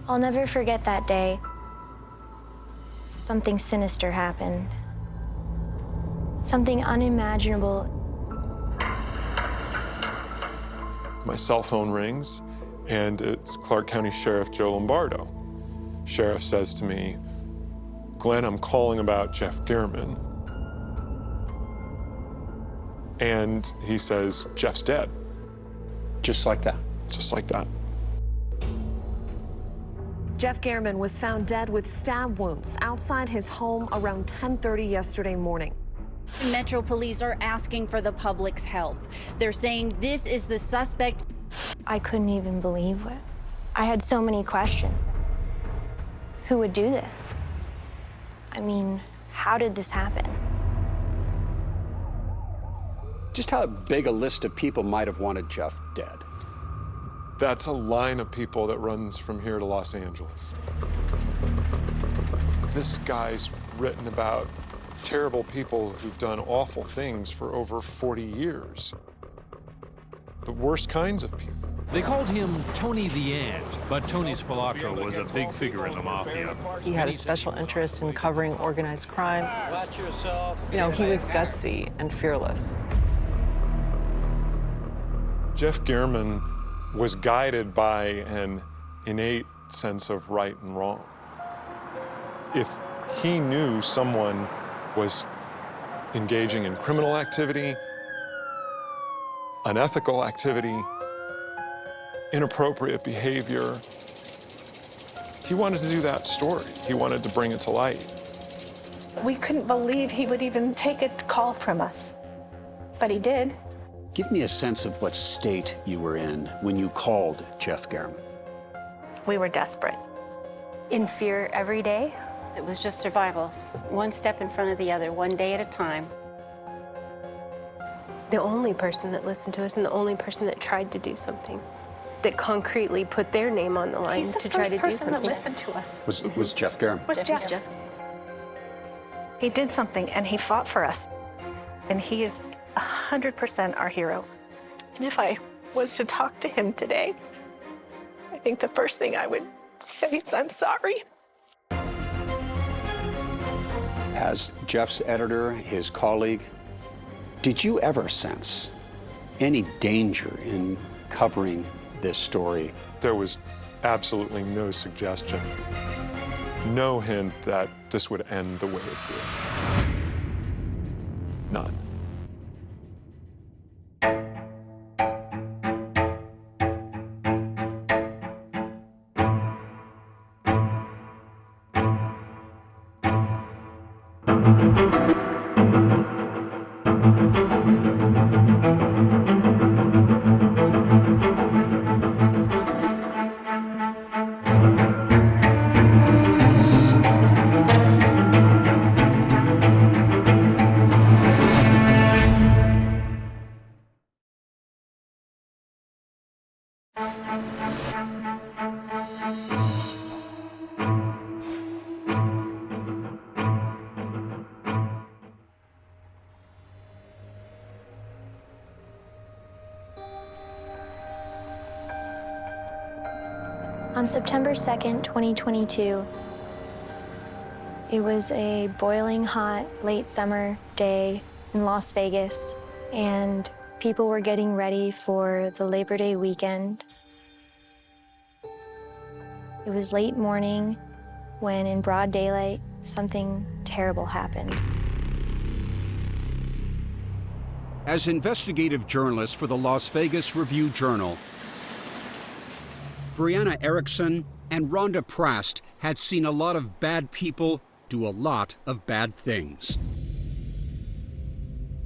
I'll never forget that day. Something sinister happened. Something unimaginable. My cell phone rings, and it's Clark County Sheriff Joe Lombardo. Sheriff says to me, "Glenn, I'm calling about Jeff German." And he says, "Jeff's dead." Just like that? Just like that. Jeff German was found dead with stab wounds outside his home around 10:30 yesterday morning. Metro Police are asking for the public's help. They're saying this is the suspect. I couldn't even believe it. I had so many questions. Who would do this? I mean, how did this happen? Just how big a list of people might have wanted Jeff dead? That's a line of people that runs from here to Los Angeles. This guy's written about terrible people who've done awful things for over 40 years. The worst kinds of people. They called him Tony the Ant, but Tony Spilotro was a big figure in the mafia. He had a special interest in covering organized crime. Watch yourself. You know, he was gutsy and fearless. Jeff German was guided by an innate sense of right and wrong. If he knew someone was engaging in criminal activity, unethical activity, inappropriate behavior, he wanted to do that story. He wanted to bring it to light. We couldn't believe he would even take a call from us, but he did. Give me a sense of what state you were in when you called Jeff German. We were desperate. In fear every day. It was just survival, one step in front of the other, one day at a time. The only person that listened to us and the only person that tried to do something, that concretely put their name on the line to try to do He's the first person something. that listened to us. Was Jeff German? Was Jeff. He did something and he fought for us. And he is 100% our hero. And if I was to talk to him today, I think the first thing I would say is, I'm sorry. As Jeff's editor, his colleague, did you ever sense any danger in covering this story? There was absolutely no suggestion, no hint that this would end the way it did. None. On September 2nd, 2022, it was a boiling hot, late summer day in Las Vegas, and people were getting ready for the Labor Day weekend. It was late morning when, in broad daylight, something terrible happened. As investigative journalists for the Las Vegas Review-Journal, Brianna Erickson and Rhonda Prast had seen a lot of bad people do a lot of bad things.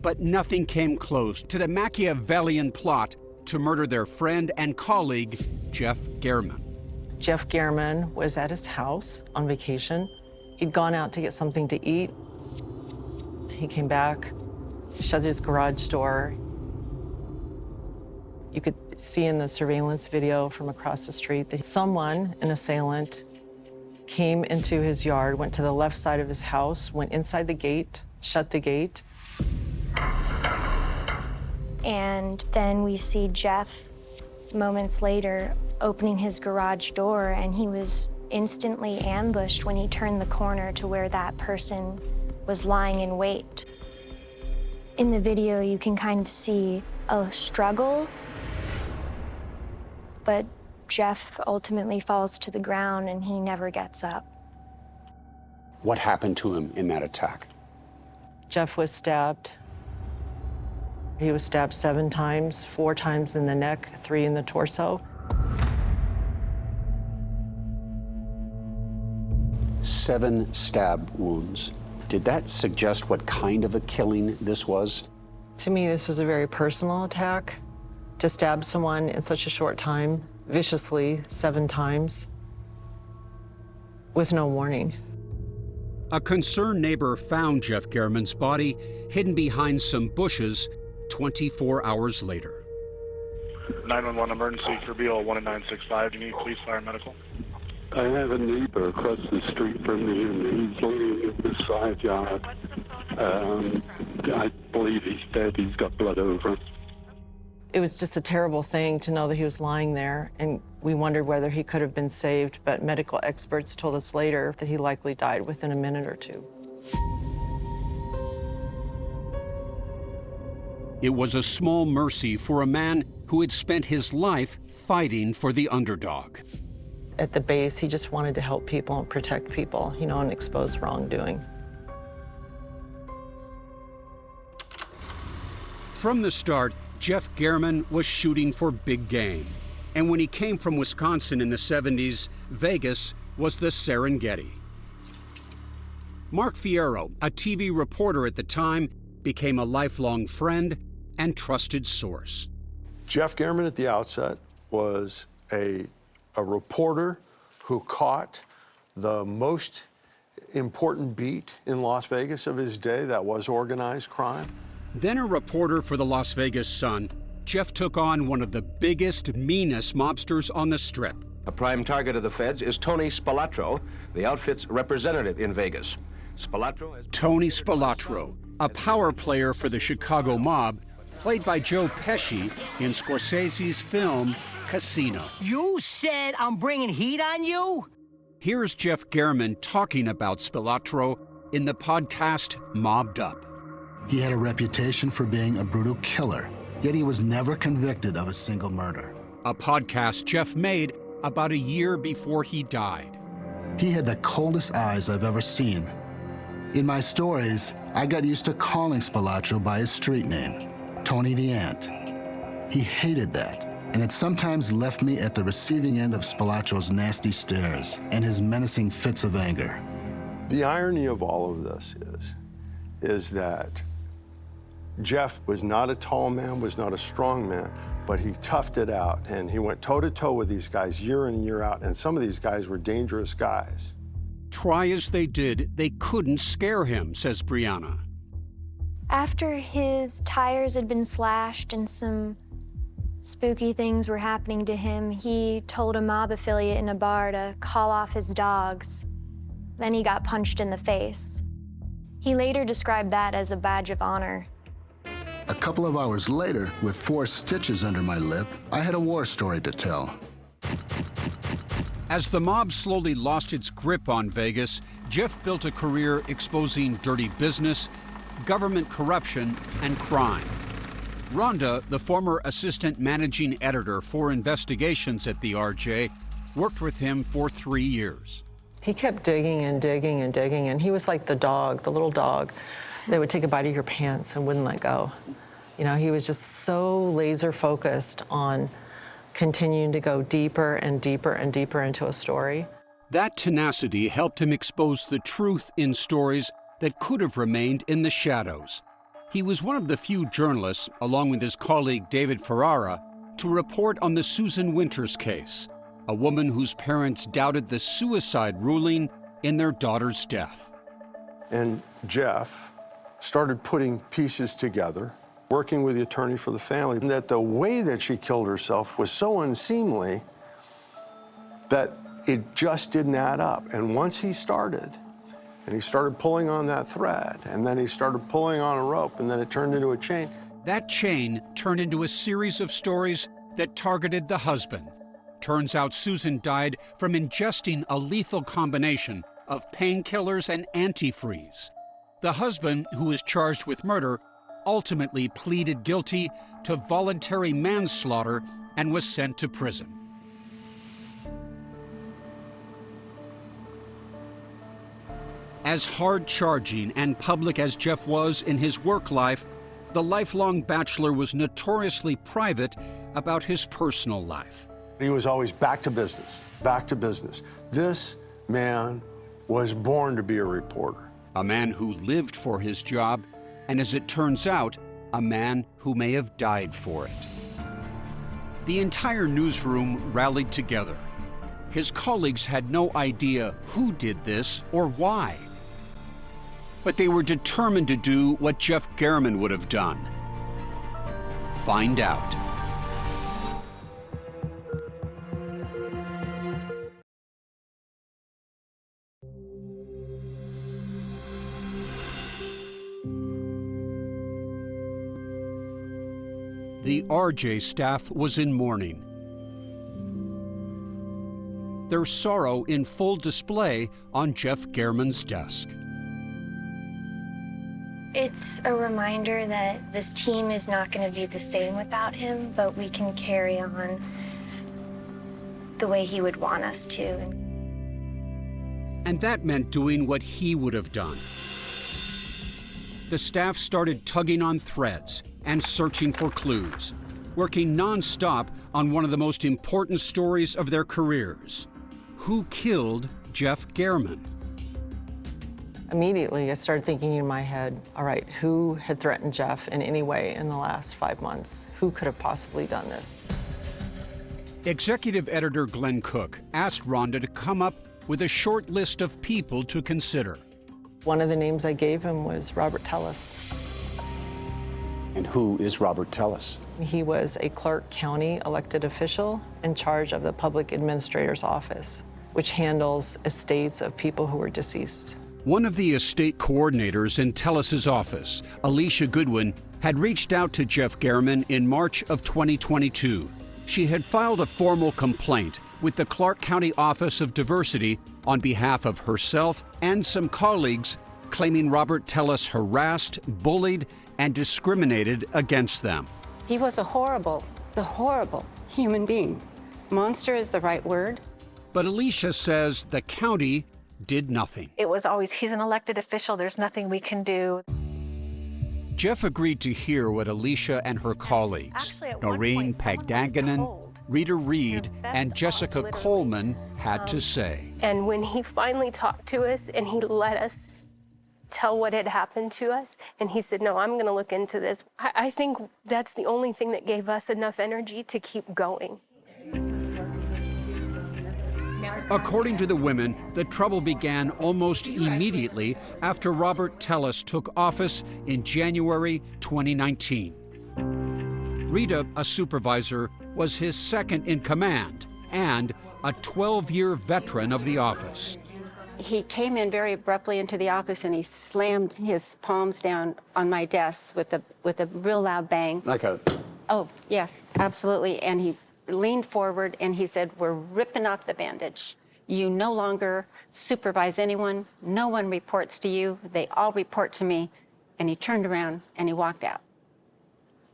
But nothing came close to the Machiavellian plot to murder their friend and colleague, Jeff German. Jeff German was at his house on vacation. He'd gone out to get something to eat. He came back, shut his garage door. You could see in the surveillance video from across the street that someone, an assailant, came into his yard, went to the left side of his house, went inside the gate, shut the gate. And then we see Jeff moments later opening his garage door, and he was instantly ambushed when he turned the corner to where that person was lying in wait. In the video, you can kind of see a struggle, but Jeff ultimately falls to the ground and he never gets up. What happened to him in that attack? Jeff was stabbed. He was stabbed 7 times, 4 times in the neck, 3 in the torso. 7 stab wounds. Did that suggest what kind of a killing this was? To me, this was a very personal attack. To stab someone in such a short time, viciously, 7 times, with no warning. A concerned neighbor found Jeff German's body hidden behind some bushes 24 hours later. 911 emergency for BL 11965. Do you need police, fire, medical? I have a neighbor across the street from me, and he's laying in the side yard. I believe he's dead. He's got blood over him. It was just a terrible thing to know that he was lying there, and we wondered whether he could have been saved, but medical experts told us later that he likely died within a minute or 2. It was a small mercy for a man who had spent his life fighting for the underdog. At the base, he just wanted to help people and protect people, you know, and expose wrongdoing. From the start, Jeff German was shooting for big game. And when he came from Wisconsin in the 70s, Vegas was the Serengeti. Mark Fierro, a TV reporter at the time, became a lifelong friend and trusted source. Jeff German at the outset was a reporter who caught the most important beat in Las Vegas of his day, that was organized crime. Then a reporter for the Las Vegas Sun, Jeff took on one of the biggest, meanest mobsters on the Strip. A prime target of the feds is Tony Spilotro, the outfit's representative in Vegas. Tony Spilotro, a power player for the Chicago mob, played by Joe Pesci in Scorsese's film Casino. You said I'm bringing heat on you? Here's Jeff German talking about Spilotro in the podcast Mobbed Up. He had a reputation for being a brutal killer, yet he was never convicted of a single murder. A podcast Jeff made about a year before he died. He had the coldest eyes I've ever seen. In my stories, I got used to calling Spilotro by his street name, Tony the Ant. He hated that, and it sometimes left me at the receiving end of Spilotro's nasty stares and his menacing fits of anger. The irony of all of this is that Jeff was not a tall man, was not a strong man, but he toughed it out, and he went toe-to-toe with these guys year in and year out, and some of these guys were dangerous guys. Try as they did, they couldn't scare him, says Brianna. After his tires had been slashed and some spooky things were happening to him, he told a mob affiliate in a bar to call off his dogs. Then he got punched in the face. He later described that as a badge of honor. A couple of hours later, with 4 stitches under my lip, I had a war story to tell. As the mob slowly lost its grip on Vegas, Jeff built a career exposing dirty business, government corruption, and crime. Rhonda, the former assistant managing editor for investigations at the RJ, worked with him for 3 years. He kept digging and digging and digging, and he was like the dog, the little dog that would take a bite of your pants and wouldn't let go. You know, he was just so laser focused on continuing to go deeper and deeper and deeper into a story. That tenacity helped him expose the truth in stories that could have remained in the shadows. He was one of the few journalists, along with his colleague David Ferrara, to report on the Susan Winters case, a woman whose parents doubted the suicide ruling in their daughter's death. And Jeff started putting pieces together, working with the attorney for the family, that the way that she killed herself was so unseemly that it just didn't add up. And once he started, and he started pulling on that thread, and then he started pulling on a rope, and then it turned into a chain. That chain turned into a series of stories that targeted the husband. Turns out Susan died from ingesting a lethal combination of painkillers and antifreeze. The husband, who was charged with murder, ultimately pleaded guilty to voluntary manslaughter and was sent to prison. As hard-charging and public as Jeff was in his work life, the lifelong bachelor was notoriously private about his personal life. He was always back to business, back to business. This man was born to be a reporter. A man who lived for his job, and as it turns out, a man who may have died for it. The entire newsroom rallied together. His colleagues had no idea who did this or why. But they were determined to do what Jeff German would have done. Find out. The RJ staff was in mourning. Their sorrow in full display on Jeff German's desk. It's a reminder that this team is not going to be the same without him, but we can carry on the way he would want us to. And that meant doing what he would have done. The staff started tugging on threads and searching for clues, working nonstop on one of the most important stories of their careers. Who killed Jeff German? Immediately, I started thinking in my head, all right, who had threatened Jeff in any way in the last 5 months? Who could have possibly done this? Executive editor Glenn Cook asked Rhonda to come up with a short list of people to consider. One of the names I gave him was Robert Tellis. And who is Robert Tellis? He was a Clark County elected official in charge of the Public Administrator's Office, which handles estates of people who are deceased. One of the estate coordinators in Tellis's office, Alicia Goodwin, had reached out to Jeff German in March of 2022. She had filed a formal complaint with the Clark County Office of Diversity on behalf of herself and some colleagues, claiming Robert Tellis harassed, bullied, and discriminated against them. He was a horrible human being. Monster is the right word. But Alicia says the county did nothing. It was always, he's an elected official, there's nothing we can do. Jeff agreed to hear what Alicia and her colleagues, Noreen Pagdanganan, Rita Reed, and Jessica Coleman, had to say. And when he finally talked to us and he let us tell what had happened to us, and he said, no, I'm going to look into this, I think that's the only thing that gave us enough energy to keep going. According to the women, the trouble began almost immediately after Robert Tellis took office in January 2019. Rita, a supervisor, was his second in command and a 12-year veteran of the office. He came in very abruptly into the office and he slammed his palms down on my desk with a real loud bang. Like a... Oh, yes, absolutely. And he leaned forward and he said, we're ripping off the bandage. You no longer supervise anyone. No one reports to you. They all report to me. And he turned around and he walked out.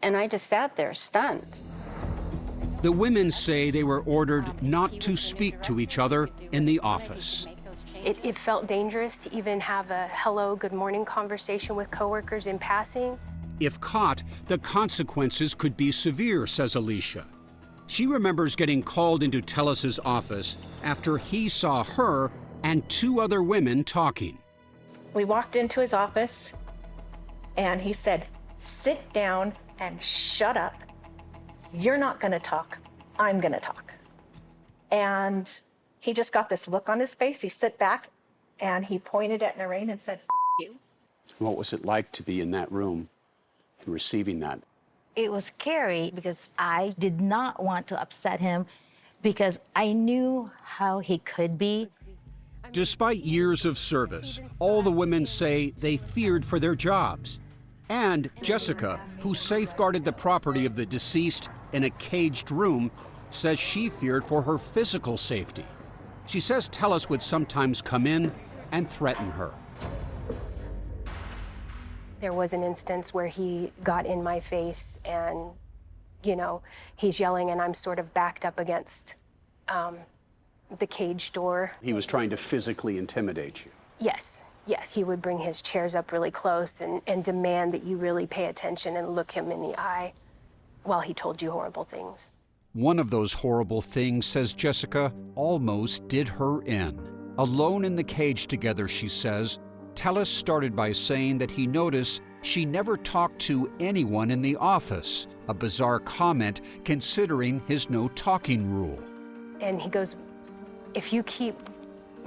And I just sat there stunned. The women say they were ordered not to speak to each other in the office. It felt dangerous to even have a hello, good morning conversation with coworkers in passing. If caught, the consequences could be severe, says Alicia. She remembers getting called into Tellis's office after he saw her and two other women talking. We walked into his office and he said, sit down and shut up. You're not gonna talk, I'm gonna talk. And he just got this look on his face. He sat back and he pointed at Noreen and said, F you. What was it like to be in that room and receiving that? It was scary because I did not want to upset him because I knew how he could be. Despite years of service, all the women say they feared for their jobs. And Jessica, who safeguarded the property of the deceased in a caged room, says she feared for her physical safety. She says Tellis would sometimes come in and threaten her. There was an instance where he got in my face and, you know, he's yelling and I'm sort of backed up against the cage door. He was trying to physically intimidate you. Yes, yes, he would bring his chairs up really close and demand that you really pay attention and look him in the eye while he told you horrible things. One of those horrible things, says Jessica, almost did her in. Alone in the cage together, she says, Tellis started by saying that he noticed she never talked to anyone in the office, a bizarre comment considering his no talking rule. And he goes, if you keep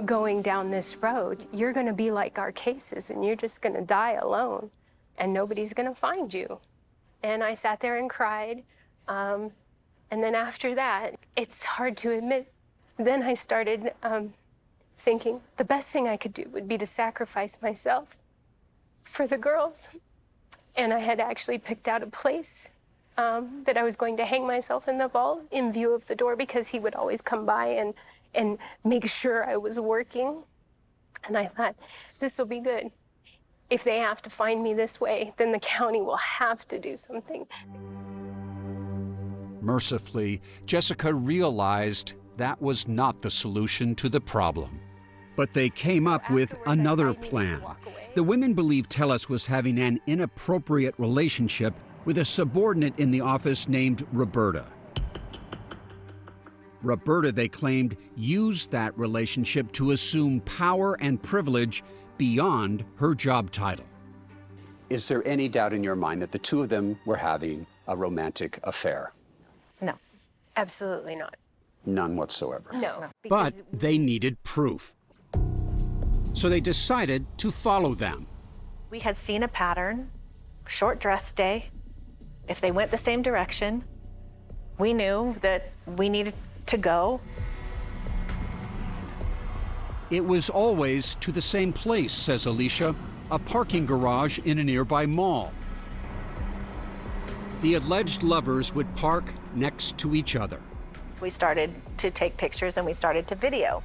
going down this road, you're going to be like our cases and you're just going to die alone and nobody's going to find you. And I sat there and cried. And then after that, it's hard to admit, then I started thinking the best thing I could do would be to sacrifice myself for the girls. And I had actually picked out a place that I was going to hang myself in the vault in view of the door because he would always come by and make sure I was working. And I thought, this will be good. If they have to find me this way, then the county will have to do something. Mercifully, Jessica realized that was not the solution to the problem. But they came up with another plan. The women believed Tellis was having an inappropriate relationship with a subordinate in the office named Roberta. Roberta, they claimed, used that relationship to assume power and privilege beyond her job title. Is there any doubt in your mind that the two of them were having a romantic affair? No, absolutely not. None whatsoever. No. But they needed proof. So they decided to follow them. We had seen a pattern, short dress day. If they went the same direction, we knew that we needed to go. It was always to the same place, says Alicia, a parking garage in a nearby mall. The alleged lovers would park next to each other. We started to take pictures and we started to video.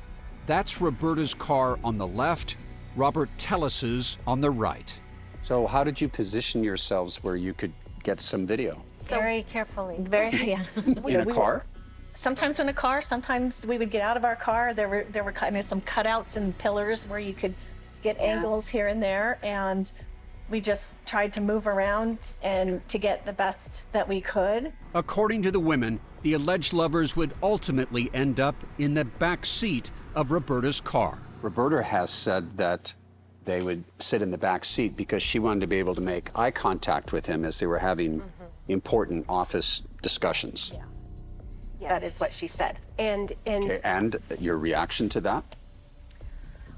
That's Roberta's car on the left, Robert Tellis's on the right. So how did you position yourselves where you could get some video? Very carefully. Yeah. In a car? Sometimes in a car, sometimes we would get out of our car. There were kind of some cutouts and pillars where you could get angles here and there, and we just tried to move around and to get the best that we could. According to the women, the alleged lovers would ultimately end up in the back seat of Roberta's car. Roberta has said that they would sit in the back seat because she wanted to be able to make eye contact with him as they were having important office discussions. Yeah. Yes. That is what she said. Okay, and your reaction to that?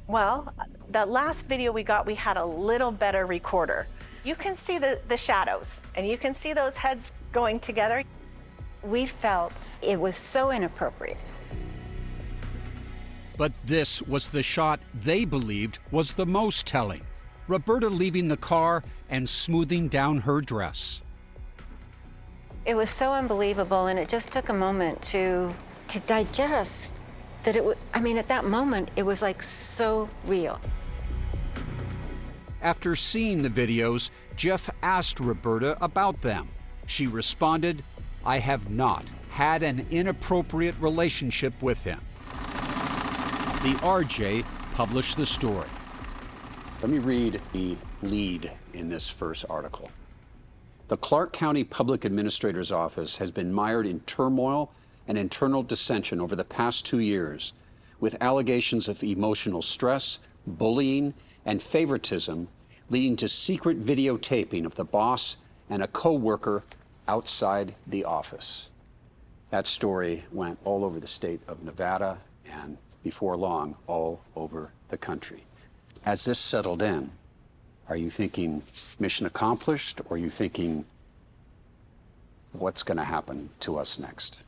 Well, that last video we got, we had a little better recorder. You can see the shadows, and you can see those heads going together. We felt it was so inappropriate. But this was the shot they believed was the most telling. Roberta leaving the car and smoothing down her dress. It was so unbelievable, and it just took a moment to digest that it was, I mean, at that moment, it was like so real. After seeing the videos, Jeff asked Roberta about them. She responded, "I have not had an inappropriate relationship with him." The RJ published the story. Let me read the lead in this first article. The Clark County Public Administrator's Office has been mired in turmoil and internal dissension over the past 2 years, with allegations of emotional stress, bullying, and favoritism leading to secret videotaping of the boss and a co-worker outside the office. That story went all over the state of Nevada and, before long, all over the country. As this settled in, are you thinking mission accomplished, or are you thinking what's going to happen to us next?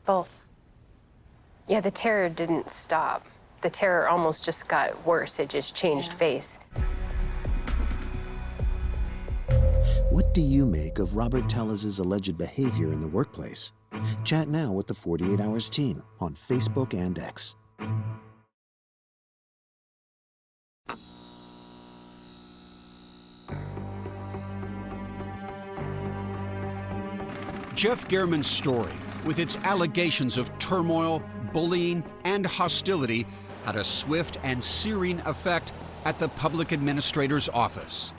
Both. Yeah, the terror didn't stop. The terror almost just got worse. It just changed face. do you make of Robert Tellis' alleged behavior in the workplace? Chat now with the 48 Hours team on Facebook and X. Jeff German's story, with its allegations of turmoil, bullying, and hostility, had a swift and searing effect at the public administrator's office.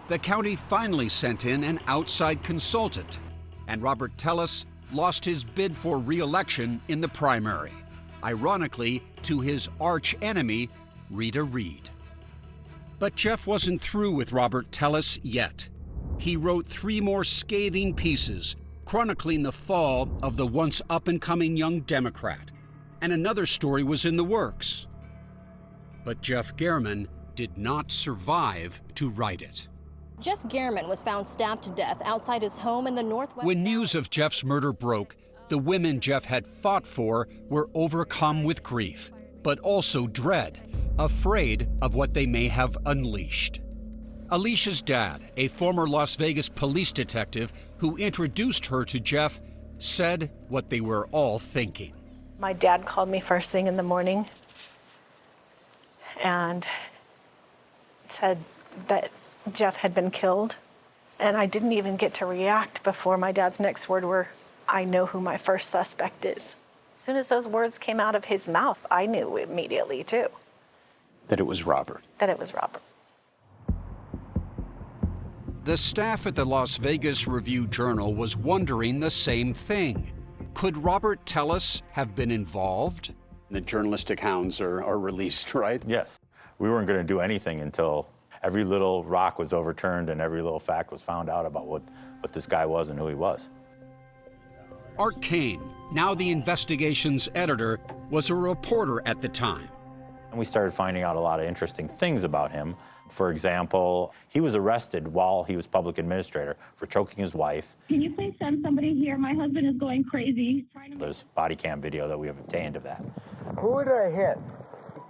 The county finally sent in an outside consultant, and Robert Tellis lost his bid for re-election in the primary, ironically to his arch-enemy, Rita Reed. But Jeff wasn't through with Robert Tellis yet. He wrote 3 more scathing pieces chronicling the fall of the once up-and-coming young Democrat, and another story was in the works. But Jeff German did not survive to write it. Jeff German was found stabbed to death outside his home in the Northwest. When news of Jeff's murder broke, the women Jeff had fought for were overcome with grief, but also dread, afraid of what they may have unleashed. Alicia's dad, a former Las Vegas police detective who introduced her to Jeff, said what they were all thinking. My dad called me first thing in the morning and said that Jeff had been killed. And I didn't even get to react before my dad's next word were, "I know who my first suspect is." As soon as those words came out of his mouth, I knew immediately too. That it was Robert. That it was Robert. The staff at the Las Vegas Review-Journal was wondering the same thing. Could Robert Tellis have been involved? The journalistic hounds are released, right? Yes. We weren't going to do anything until every little rock was overturned and every little fact was found out about what this guy was and who he was. Art Kane, now the investigation's editor, was a reporter at the time. And we started finding out a lot of interesting things about him. For example, he was arrested while he was public administrator for choking his wife. Can you please send somebody here? My husband is going crazy. There's body cam video that we have obtained of that. Who did I hit?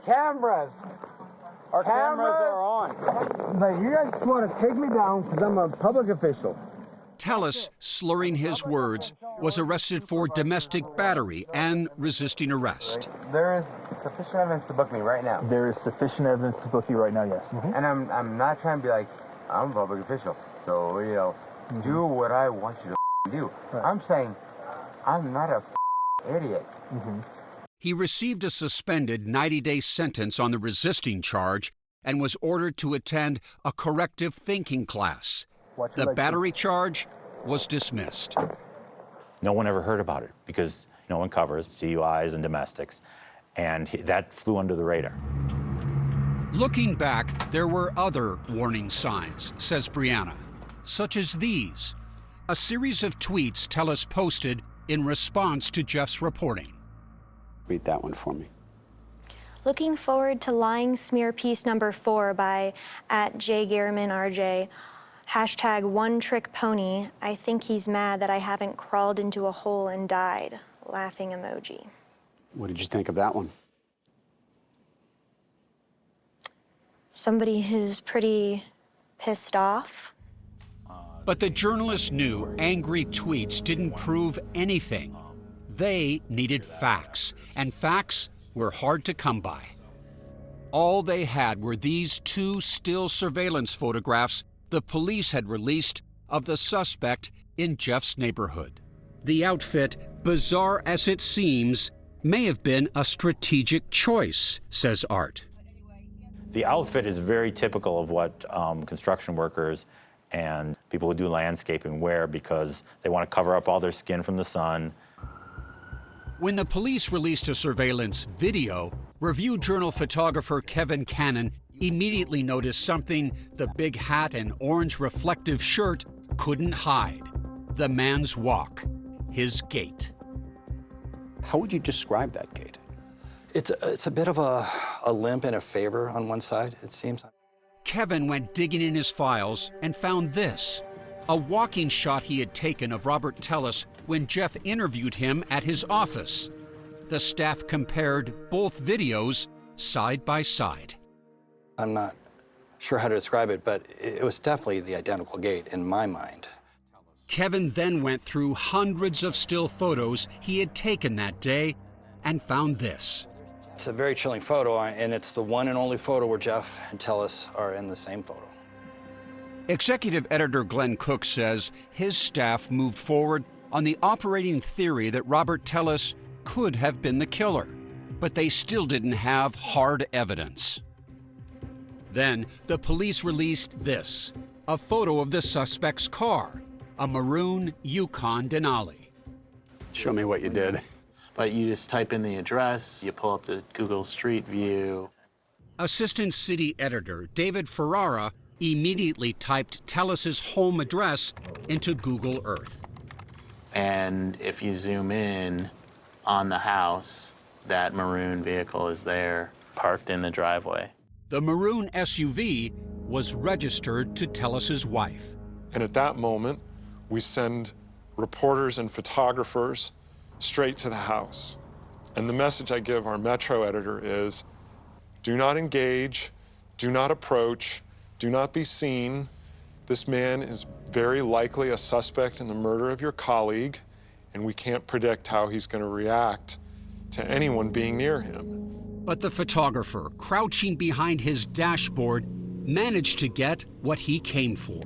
Cameras. Our cameras are on. But you guys want to take me down because I'm a public official. Tellis, slurring his words, was arrested for domestic battery and resisting arrest. There is sufficient evidence to book me right now. There is sufficient evidence to book you right now, yes. And I'm not trying to be like, I'm a public official, so, you know, do what I want you to do. Right. I'm saying, I'm not a idiot. He received a suspended 90-day sentence on the resisting charge and was ordered to attend a corrective thinking class. The battery charge was dismissed. No one ever heard about it because no one covers DUIs and domestics, and that flew under the radar. Looking back, there were other warning signs, says Brianna, such as these, a series of tweets Tellis posted in response to Jeff's reporting. Read that one for me. Looking forward to lying smear piece number 4 by @JGermanRJ. Hashtag one trick pony. I think he's mad that I haven't crawled into a hole and died. Laughing emoji. What did you think of that one? Somebody who's pretty pissed off. But the journalists knew angry tweets didn't prove anything. They needed facts, and facts were hard to come by. All they had were these 2 still surveillance photographs the police had released of the suspect in Jeff's neighborhood. The outfit, bizarre as it seems, may have been a strategic choice, says Art. The outfit is very typical of what construction workers and people who do landscaping wear because they want to cover up all their skin from the sun. When the police released a surveillance video, Review-Journal photographer Kevin Cannon immediately noticed something the big hat and orange reflective shirt couldn't hide. The man's walk, his gait. How would you describe that gait? It's a bit of a limp and a favor on one side, it seems. Kevin went digging in his files and found this, a walking shot he had taken of Robert Tellis when Jeff interviewed him at his office. The staff compared both videos side by side. I'm not sure how to describe it, but it was definitely the identical gait in my mind. Kevin then went through hundreds of still photos he had taken that day and found this. It's a very chilling photo, and it's the one and only photo where Jeff and Tellis are in the same photo. Executive editor Glenn Cook says his staff moved forward on the operating theory that Robert Tellis could have been the killer, but they still didn't have hard evidence. Then the police released this, a photo of the suspect's car, a maroon Yukon Denali. Show me what you did. But you just type in the address, you pull up the Google Street View. Assistant City Editor David Ferrara immediately typed Tellis's home address into Google Earth. And if you zoom in on the house, that maroon vehicle is there, parked in the driveway. The maroon SUV was registered to Tellis's wife. And at that moment, we send reporters and photographers straight to the house. And the message I give our Metro editor is, do not engage, do not approach, do not be seen. This man is very likely a suspect in the murder of your colleague, and we can't predict how he's going to react to anyone being near him. But the photographer, crouching behind his dashboard, managed to get what he came for.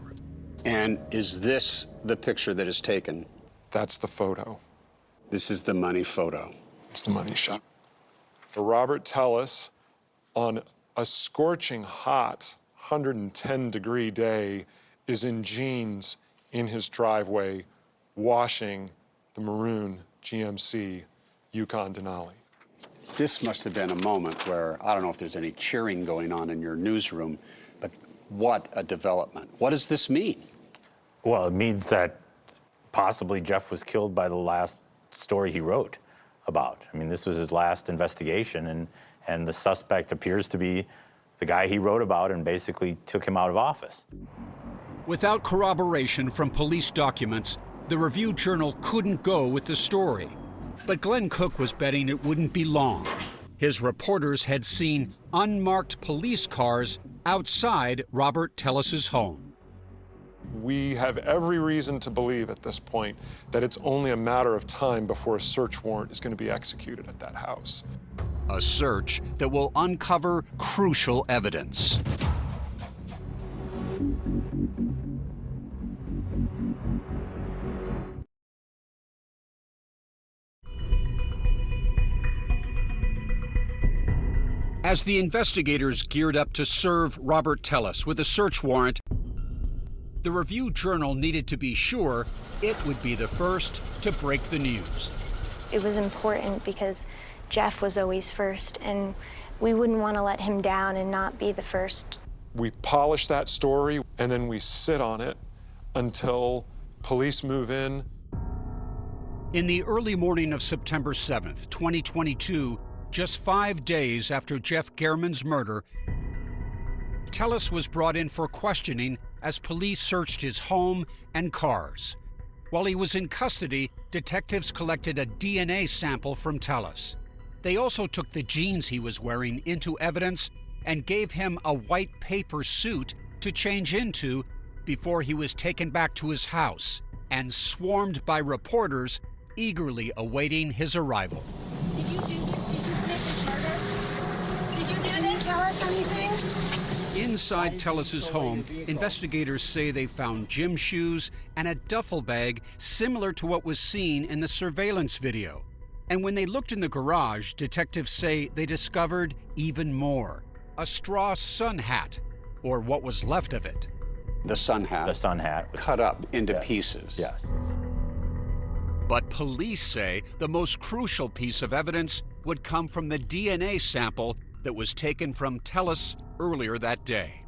And is this the picture that is taken? That's the photo. This is the money photo. It's the money shot. Robert Tellis, on a scorching hot 110-degree day, is in jeans in his driveway washing the maroon GMC Yukon Denali. This must have been a moment where, I don't know if there's any cheering going on in your newsroom, but what a development. What does this mean? Well, it means that possibly Jeff was killed by the last story he wrote about. I mean, this was his last investigation, and the suspect appears to be the guy he wrote about and basically took him out of office. Without corroboration from police documents, the Review-Journal couldn't go with the story. But Glenn Cook was betting it wouldn't be long. His reporters had seen unmarked police cars outside Robert Tellis's home. We have every reason to believe at this point that it's only a matter of time before a search warrant is going to be executed at that house. A search that will uncover crucial evidence. As the investigators geared up to serve Robert Tellis with a search warrant, the Review-Journal needed to be sure it would be the first to break the news. It was important because Jeff was always first, and we wouldn't want to let him down and not be the first. We polish that story, and then we sit on it until police move in. In the early morning of September 7th, 2022, just 5 days after Jeff German's murder, Tellis was brought in for questioning as police searched his home and cars. While he was in custody, detectives collected a DNA sample from Tellis. They also took the jeans he was wearing into evidence and gave him a white paper suit to change into before he was taken back to his house and swarmed by reporters eagerly awaiting his arrival. Did you do this? Did you commit this murder? Did you do this? Can you tell us anything? Inside Tellis's home, investigators say they found gym shoes and a duffel bag similar to what was seen in the surveillance video. And when they looked in the garage, detectives say they discovered even more. A straw sun hat, or what was left of it. The sun hat. The sun hat. Cut up into pieces. Yes. But police say the most crucial piece of evidence would come from the DNA sample that was taken from Tellis earlier that day.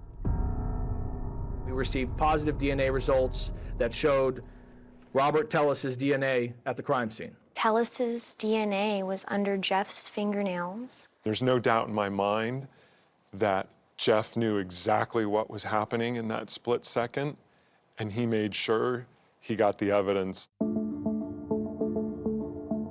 We received positive DNA results that showed Robert Tellis's DNA at the crime scene. Tellis's DNA was under Jeff's fingernails. There's no doubt in my mind that Jeff knew exactly what was happening in that split second, and he made sure he got the evidence.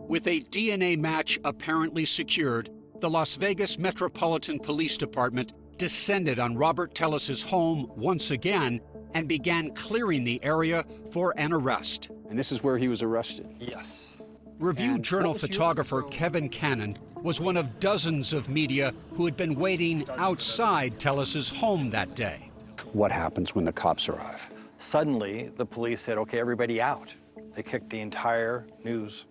With a DNA match apparently secured, the Las Vegas Metropolitan Police Department descended on Robert Tellis's home once again and began clearing the area for an arrest. And this is where he was arrested? Yes. Review Journal photographer Kevin Cannon was one of dozens of media who had been waiting outside Tellis's home that day. What happens when the cops arrive? Suddenly, the police said, okay, everybody out. They kicked the entire news,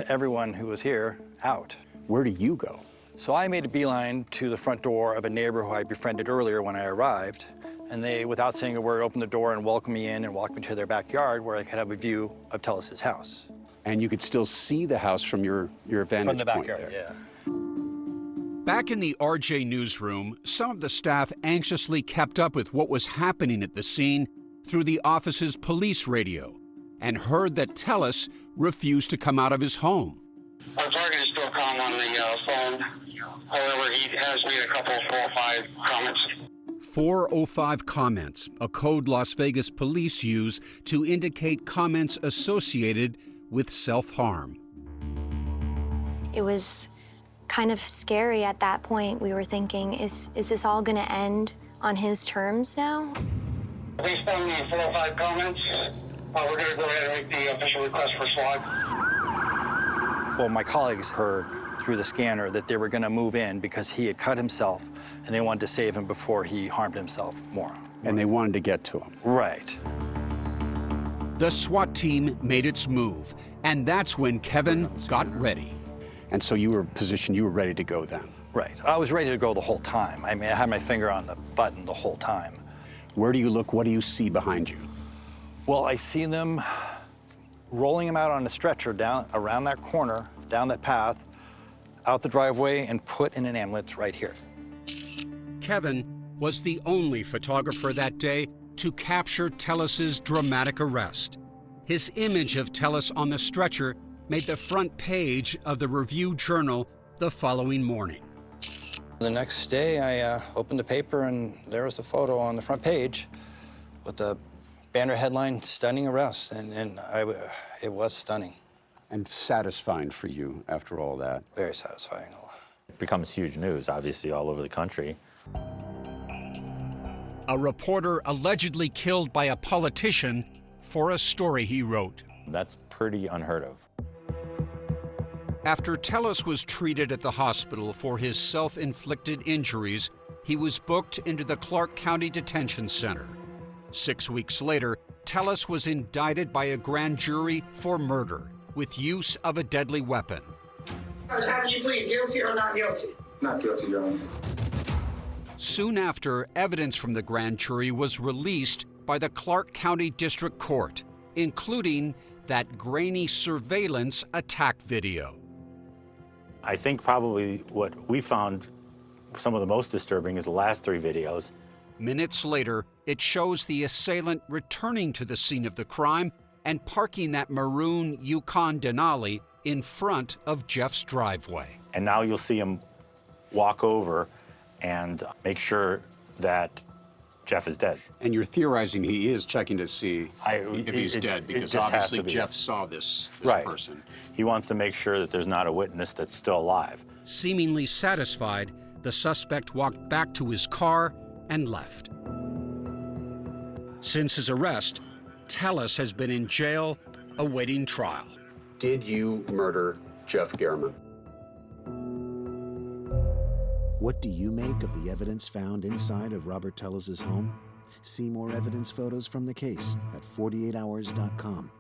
everyone who was here, out. Where do you go? So I made a beeline to the front door of a neighbor who I befriended earlier when I arrived, and they, without saying a word, opened the door and welcomed me in and walked me to their backyard where I could have a view of Tellis's house. And you could still see the house from your vantage point From the backyard, there. yeah. Back in the RJ newsroom, some of the staff anxiously kept up with what was happening at the scene through the office's police radio and heard that Tellis refused to come out of his home. Our target is still calm on the phone. However, he has made a couple 405 comments. 405 comments, a code Las Vegas police use to indicate comments associated with self-harm. It was kind of scary at that point. We were thinking, is this all going to end on his terms now? Based on the 405 comments, we're going to go ahead and make the official request for SWAT. Well, my colleagues heard through the scanner that they were going to move in because he had cut himself, and they wanted to save him before he harmed himself more. And they wanted to get to him. Right. The SWAT team made its move, and that's when Kevin got ready. And so you were positioned, you were ready to go then? Right. I was ready to go the whole time. I mean, I had my finger on the button the whole time. Where do you look? What do you see behind you? Well, I see them rolling him out on a stretcher down around that corner, down that path, out the driveway, and put in an ambulance right here. Kevin was the only photographer that day to capture Tellis's dramatic arrest. His image of Tellis on the stretcher made the front page of the Review Journal the following morning. The next day, I opened the paper, and there was the photo on the front page with the banner headline, "Stunning Arrest," and it was stunning. And satisfying for you after all that? Very satisfying. It becomes huge news, obviously, all over the country. A reporter allegedly killed by a politician for a story he wrote. That's pretty unheard of. After Tellis was treated at the hospital for his self-inflicted injuries, he was booked into the Clark County Detention Center. 6 weeks later, Tellis was indicted by a grand jury for murder with use of a deadly weapon. How do you plead, guilty or not guilty? Not guilty, Your Honor. Soon after, evidence from the grand jury was released by the Clark County District Court, including that grainy surveillance attack video. I think probably what we found some of the most disturbing is the last 3 videos. Minutes later, it shows the assailant returning to the scene of the crime and parking that maroon Yukon Denali in front of Jeff's driveway. And now you'll see him walk over and make sure that Jeff is dead. And you're theorizing he is checking to see if he's dead, because obviously Jeff saw this person. He wants to make sure that there's not a witness that's still alive. Seemingly satisfied, the suspect walked back to his car and left. Since his arrest, Tellis has been in jail awaiting trial. Did you murder Jeff German? What do you make of the evidence found inside of Robert Tellis's home? See more evidence photos from the case at 48hours.com.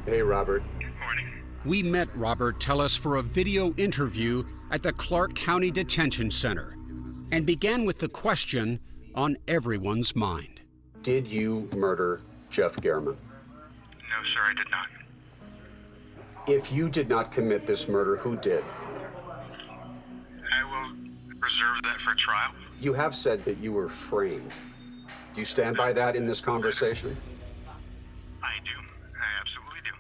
Hey, Robert. We met Robert Tellis for a video interview at the Clark County Detention Center and began with the question on everyone's mind. Did you murder Jeff German? No, sir, I did not. If you did not commit this murder, who did? I will reserve that for trial. You have said that you were framed. Do you stand by that in this conversation? I do. I absolutely do.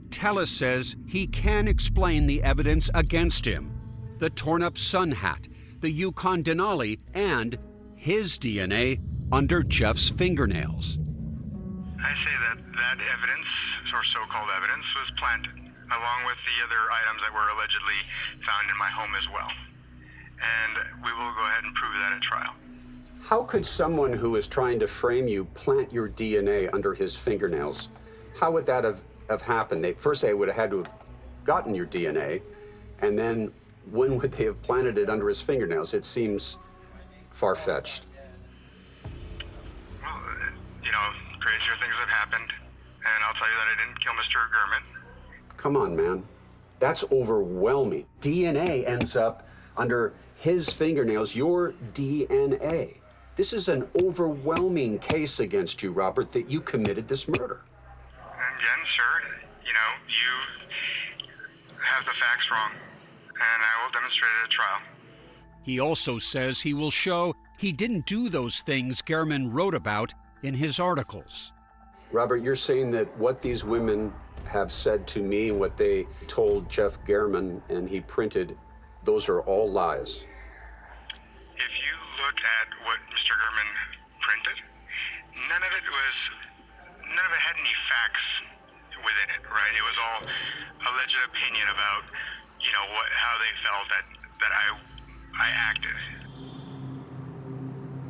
Tellis says he can explain the evidence against him: the torn-up sun hat, the Yukon Denali, and his DNA under Jeff's fingernails. I say that that evidence, or so-called evidence, was planted, along with the other items that were allegedly found in my home as well. And we will go ahead and prove that at trial. How could someone who is trying to frame you plant your DNA under his fingernails? How would that have happened? First, they would have had to have gotten your DNA, and then when would they have planted it under his fingernails? It seems far-fetched. Well, you know, crazier things have happened, and I'll tell you that I didn't kill Mr. German. Come on, man. That's overwhelming. DNA ends up under his fingernails, your DNA. This is an overwhelming case against you, Robert, that you committed this murder. Again, sir, you know, you have the facts wrong, and I will demonstrate it at trial. He also says he will show he didn't do those things German wrote about in his articles. Robert, you're saying that what these women have said to me, what they told Jeff German and he printed, those are all lies. If you look at what Mr. German printed, none of it had any facts within it, right? It was all alleged opinion about, you know, how they felt that I acted.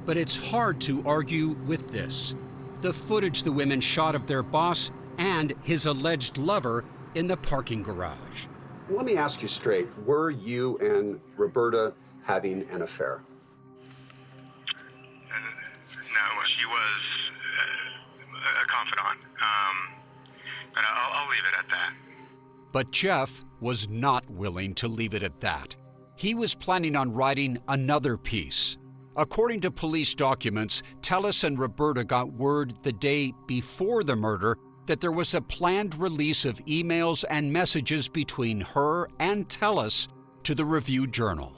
But it's hard to argue with this. The footage the women shot of their boss and his alleged lover in the parking garage. Let me ask you straight. Were you and Roberta having an affair? No, she was a confidant. But I'll leave it at that. But Jeff was not willing to leave it at that. He was planning on writing another piece. According to police documents, Tellis and Roberta got word the day before the murder that there was a planned release of emails and messages between her and Tellis to the Review Journal.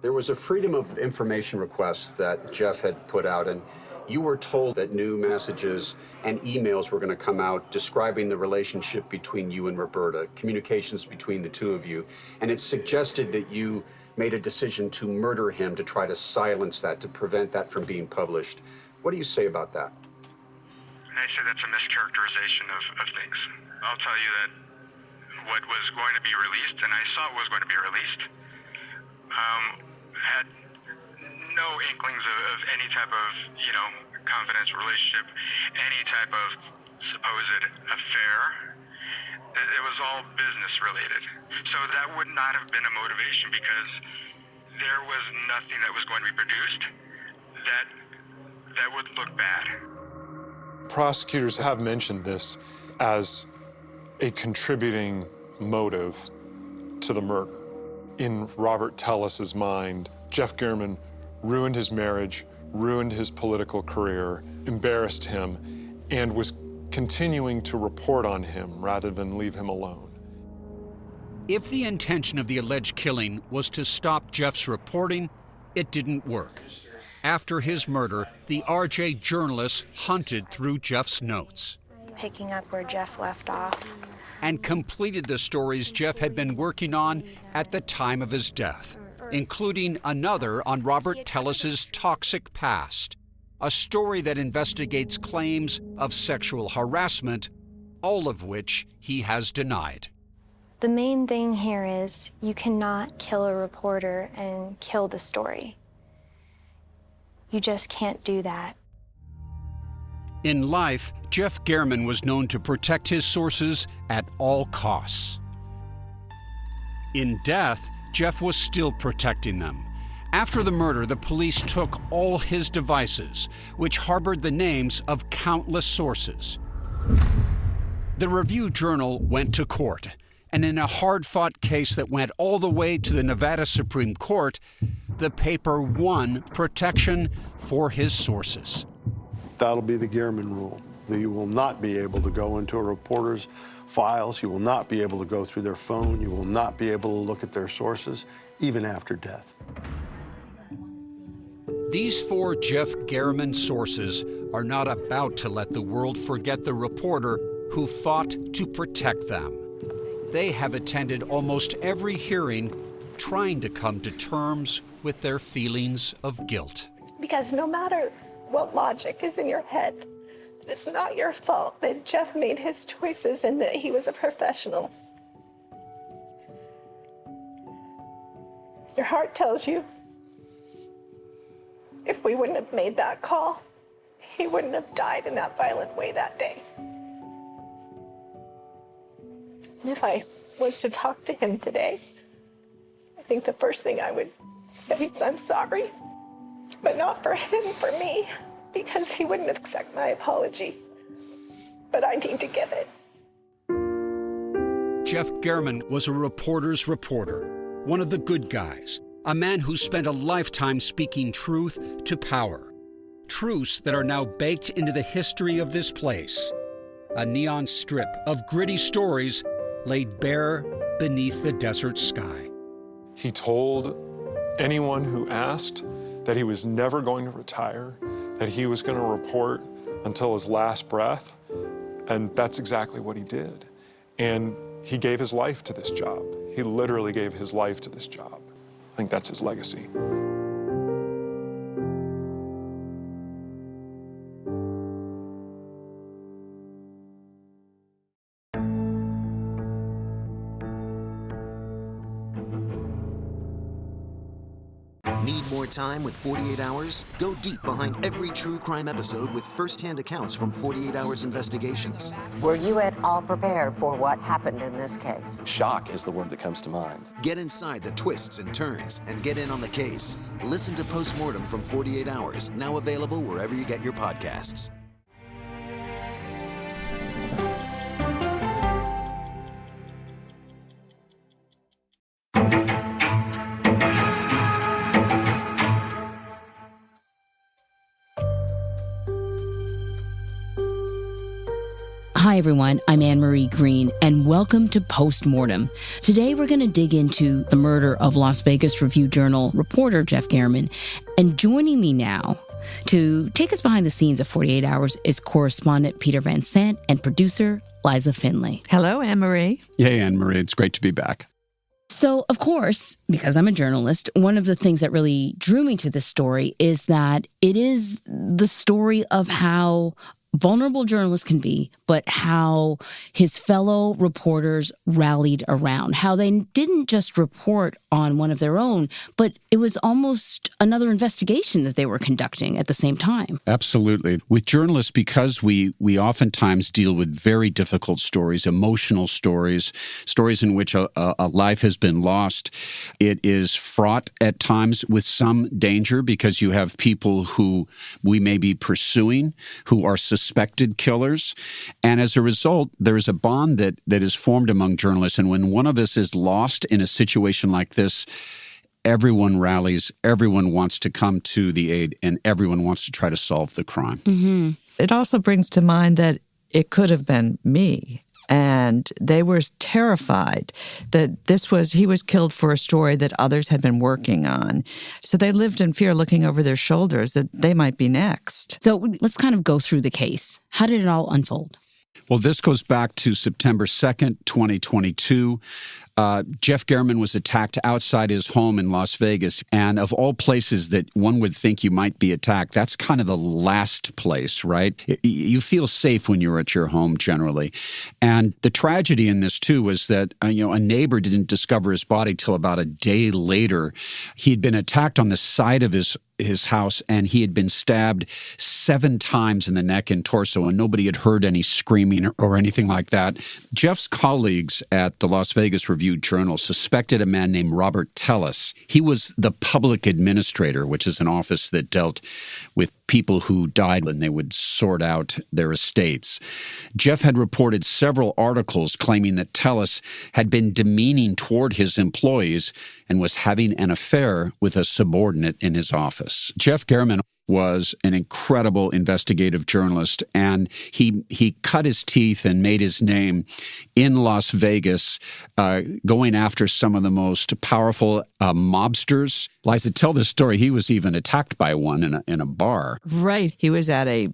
There was a Freedom of Information request that Jeff had put out, and you were told that new messages and emails were going to come out describing the relationship between you and Roberta, communications between the two of you, and it suggested that you made a decision to murder him to try to silence that, to prevent that from being published. What do you say about that? I say that's a mischaracterization of things. I'll tell you that what was going to be released, and I saw it was going to be released, had no inklings of any type of, you know, confidential relationship, any type of supposed affair. It was all business related. So that would not have been a motivation, because there was nothing that was going to be produced that would look bad. Prosecutors have mentioned this as a contributing motive to the murder. In Robert Tellis's mind, Jeff German ruined his marriage, ruined his political career, embarrassed him, and was continuing to report on him rather than leave him alone. If the intention of the alleged killing was to stop Jeff's reporting, it didn't work. After his murder, the RJ journalists hunted through Jeff's notes. Picking up where Jeff left off. And completed the stories Jeff had been working on at the time of his death, including another on Robert Tellis's toxic past, a story that investigates claims of sexual harassment, all of which he has denied. The main thing here is you cannot kill a reporter and kill the story. You just can't do that. In life, Jeff German was known to protect his sources at all costs. In death, Jeff was still protecting them. After the murder, the police took all his devices, which harbored the names of countless sources. The Review Journal went to court, and in a hard-fought case that went all the way to the Nevada Supreme Court, the paper won protection for his sources. That'll be the German rule. That you will not be able to go into a reporter's files, you will not be able to go through their phone, you will not be able to look at their sources, even after death. These 4 Jeff German sources are not about to let the world forget the reporter who fought to protect them. They have attended almost every hearing, trying to come to terms with their feelings of guilt. Because no matter what logic is in your head, the It's not your fault that Jeff made his choices and that he was a professional. Your heart tells you if we wouldn't have made that call, he wouldn't have died in that violent way that day. And if I was to talk to him today, I think the first thing I would say is I'm sorry, but not for him, for me, because he wouldn't accept my apology. But I need to give it. Jeff German was a reporter's reporter, one of the good guys, a man who spent a lifetime speaking truth to power. Truths that are now baked into the history of this place. A neon strip of gritty stories laid bare beneath the desert sky. He told anyone who asked that he was never going to retire, that he was going to report until his last breath, and that's exactly what he did. And he gave his life to this job. He literally gave his life to this job. I think that's his legacy. Need more time with 48 Hours? Go deep behind every true crime episode with first-hand accounts from 48 Hours Investigations. Were you at all prepared for what happened in this case? Shock is the word that comes to mind. Get inside the twists and turns and get in on the case. Listen to Postmortem from 48 Hours, now available wherever you get your podcasts. Hi, everyone. I'm Anne-Marie Green, and welcome to Postmortem. Today, we're going to dig into the murder of Las Vegas Review-Journal reporter Jeff German. And joining me now to take us behind the scenes of 48 Hours is correspondent Peter Van Sant and producer Liza Finley. Hello, Anne-Marie. Yeah, Anne-Marie, it's great to be back. So, of course, because I'm a journalist, one of the things that really drew me to this story is that it is the story of how vulnerable journalists can be, but how his fellow reporters rallied around, how they didn't just report on one of their own, but it was almost another investigation that they were conducting at the same time. Absolutely. With journalists, because we oftentimes deal with very difficult stories, emotional stories, stories in which a life has been lost, it is fraught at times with some danger because you have people who we may be pursuing, who are suspected killers. And as a result, there is a bond that is formed among journalists. And when one of us is lost in a situation like this, everyone rallies, everyone wants to come to the aid, and everyone wants to try to solve the crime. Mm-hmm. It also brings to mind that it could have been me. And they were terrified that he was killed for a story that others had been working on. So they lived in fear, looking over their shoulders that they might be next. So let's kind of go through the case. How did it all unfold? Well, this goes back to September 2nd, 2022. Jeff German was attacked outside his home in Las Vegas. And of all places that one would think you might be attacked, that's kind of the last place, right? You feel safe when you're at your home generally. And the tragedy in this, too, was that a neighbor didn't discover his body till about a day later. He'd been attacked on the side of his house, and he had been stabbed 7 times in the neck and torso, and nobody had heard any screaming or anything like that. Jeff's colleagues at the Las Vegas Review-Journal suspected a man named Robert Tellis. He was the public administrator, which is an office that dealt with people who died and they would sort out their estates. Jeff had reported several articles claiming that Tellis had been demeaning toward his employees and was having an affair with a subordinate in his office. Jeff German was an incredible investigative journalist, and he cut his teeth and made his name in Las Vegas, going after some of the most powerful mobsters. Liza, tell this story. He was even attacked by one in a bar. Right. He was at a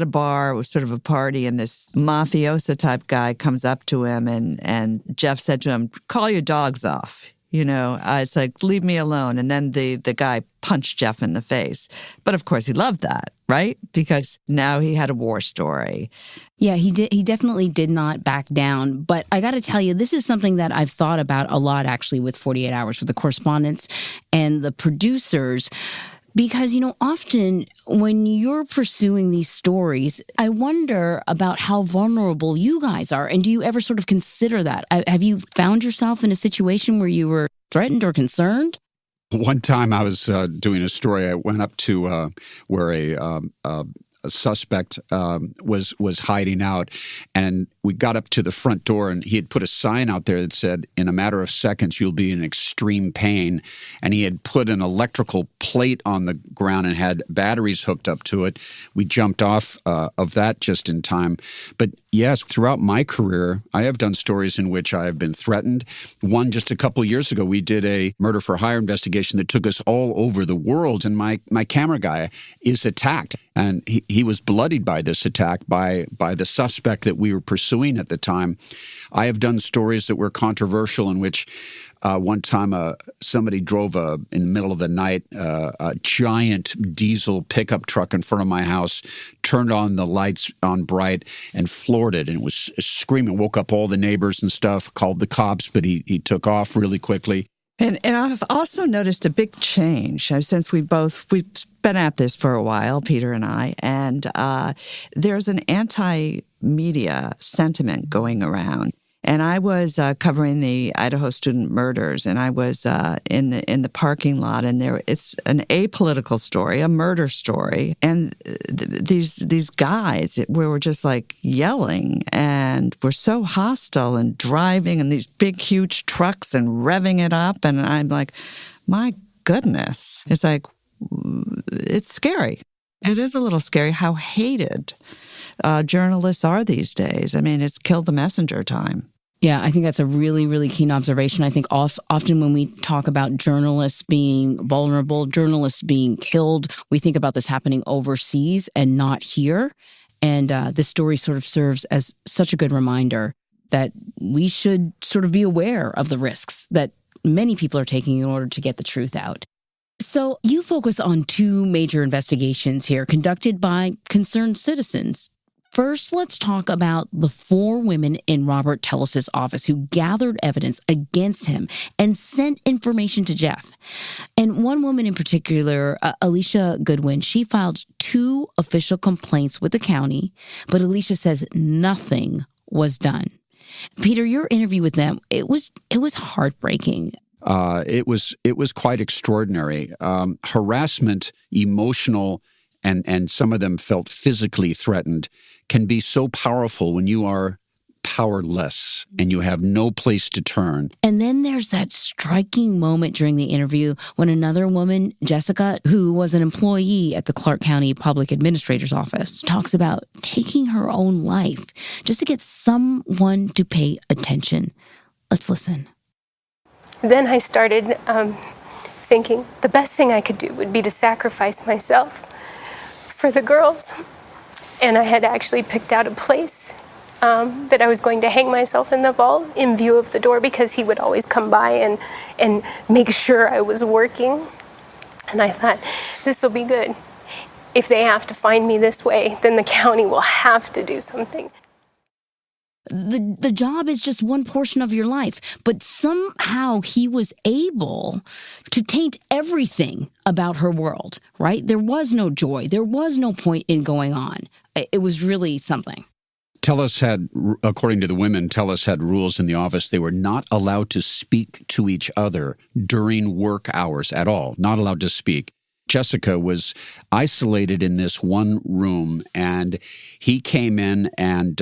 bar, it was sort of a party, and this mafiosa type guy comes up to him, and Jeff said to him, "Call your dogs off." It's like, leave me alone. And then the guy punched Jeff in the face. But of course, he loved that, right? Because now he had a war story. Yeah, he did. He definitely did not back down. But I got to tell you, this is something that I've thought about a lot, actually, with 48 Hours, with the correspondents and the producers. Because, often when you're pursuing these stories, I wonder about how vulnerable you guys are. And do you ever sort of consider that? Have you found yourself in a situation where you were threatened or concerned? One time I was doing a story. I went up to where a suspect was hiding out, and we got up to the front door, and he had put a sign out there that said, "In a matter of seconds, you'll be in extreme pain." And he had put an electrical plate on the ground and had batteries hooked up to it. We jumped off of that just in time. But yes, throughout my career, I have done stories in which I have been threatened. One just a couple years ago, we did a murder for hire investigation that took us all over the world, and my camera guy is attacked. And he was bloodied by this attack by the suspect that we were pursuing at the time. I have done stories that were controversial in which one time somebody drove in the middle of the night a giant diesel pickup truck in front of my house, turned on the lights on bright, and floored it. And it was screaming, woke up all the neighbors and stuff, called the cops, but he took off really quickly. And I've also noticed a big change since we've been at this for a while, Peter and I, and there's an anti-media sentiment going around. And I was covering the Idaho student murders, and I was in the parking lot, and it's an apolitical story, a murder story, and these guys were just like yelling and were so hostile and driving in these big, huge trucks and revving it up, and I'm like, my goodness, it's like, it's scary. It is a little scary how hated journalists are these days. I mean, it's killed the messenger time. Yeah, I think that's a really, really keen observation. I think often when we talk about journalists being vulnerable, journalists being killed, we think about this happening overseas and not here. And this story sort of serves as such a good reminder that we should sort of be aware of the risks that many people are taking in order to get the truth out. So you focus on two major investigations here conducted by concerned citizens. First, let's talk about the 4 women in Robert Tellis's office who gathered evidence against him and sent information to Jeff. And one woman in particular, Alicia Goodwin, she filed 2 official complaints with the county, but Alicia says nothing was done. Peter, your interview with them, it was heartbreaking. It was quite extraordinary. Harassment, emotional, and some of them felt physically threatened, can be so powerful when you are powerless and you have no place to turn. And then there's that striking moment during the interview when another woman, Jessica, who was an employee at the Clark County Public Administrator's Office, talks about taking her own life just to get someone to pay attention. Let's listen. Then I started thinking the best thing I could do would be to sacrifice myself for the girls. And I had actually picked out a place that I was going to hang myself in the vault in view of the door, because he would always come by and make sure I was working. And I thought, this will be good. If they have to find me this way, then the county will have to do something. The job is just one portion of your life, but somehow he was able to taint everything about her world, right? There was no joy. There was no point in going on. It was really something. Tellis had, according to the women, Tellis had rules in the office. They were not allowed to speak to each other during work hours at all, not allowed to speak. Jessica was isolated in this one room, and he came in and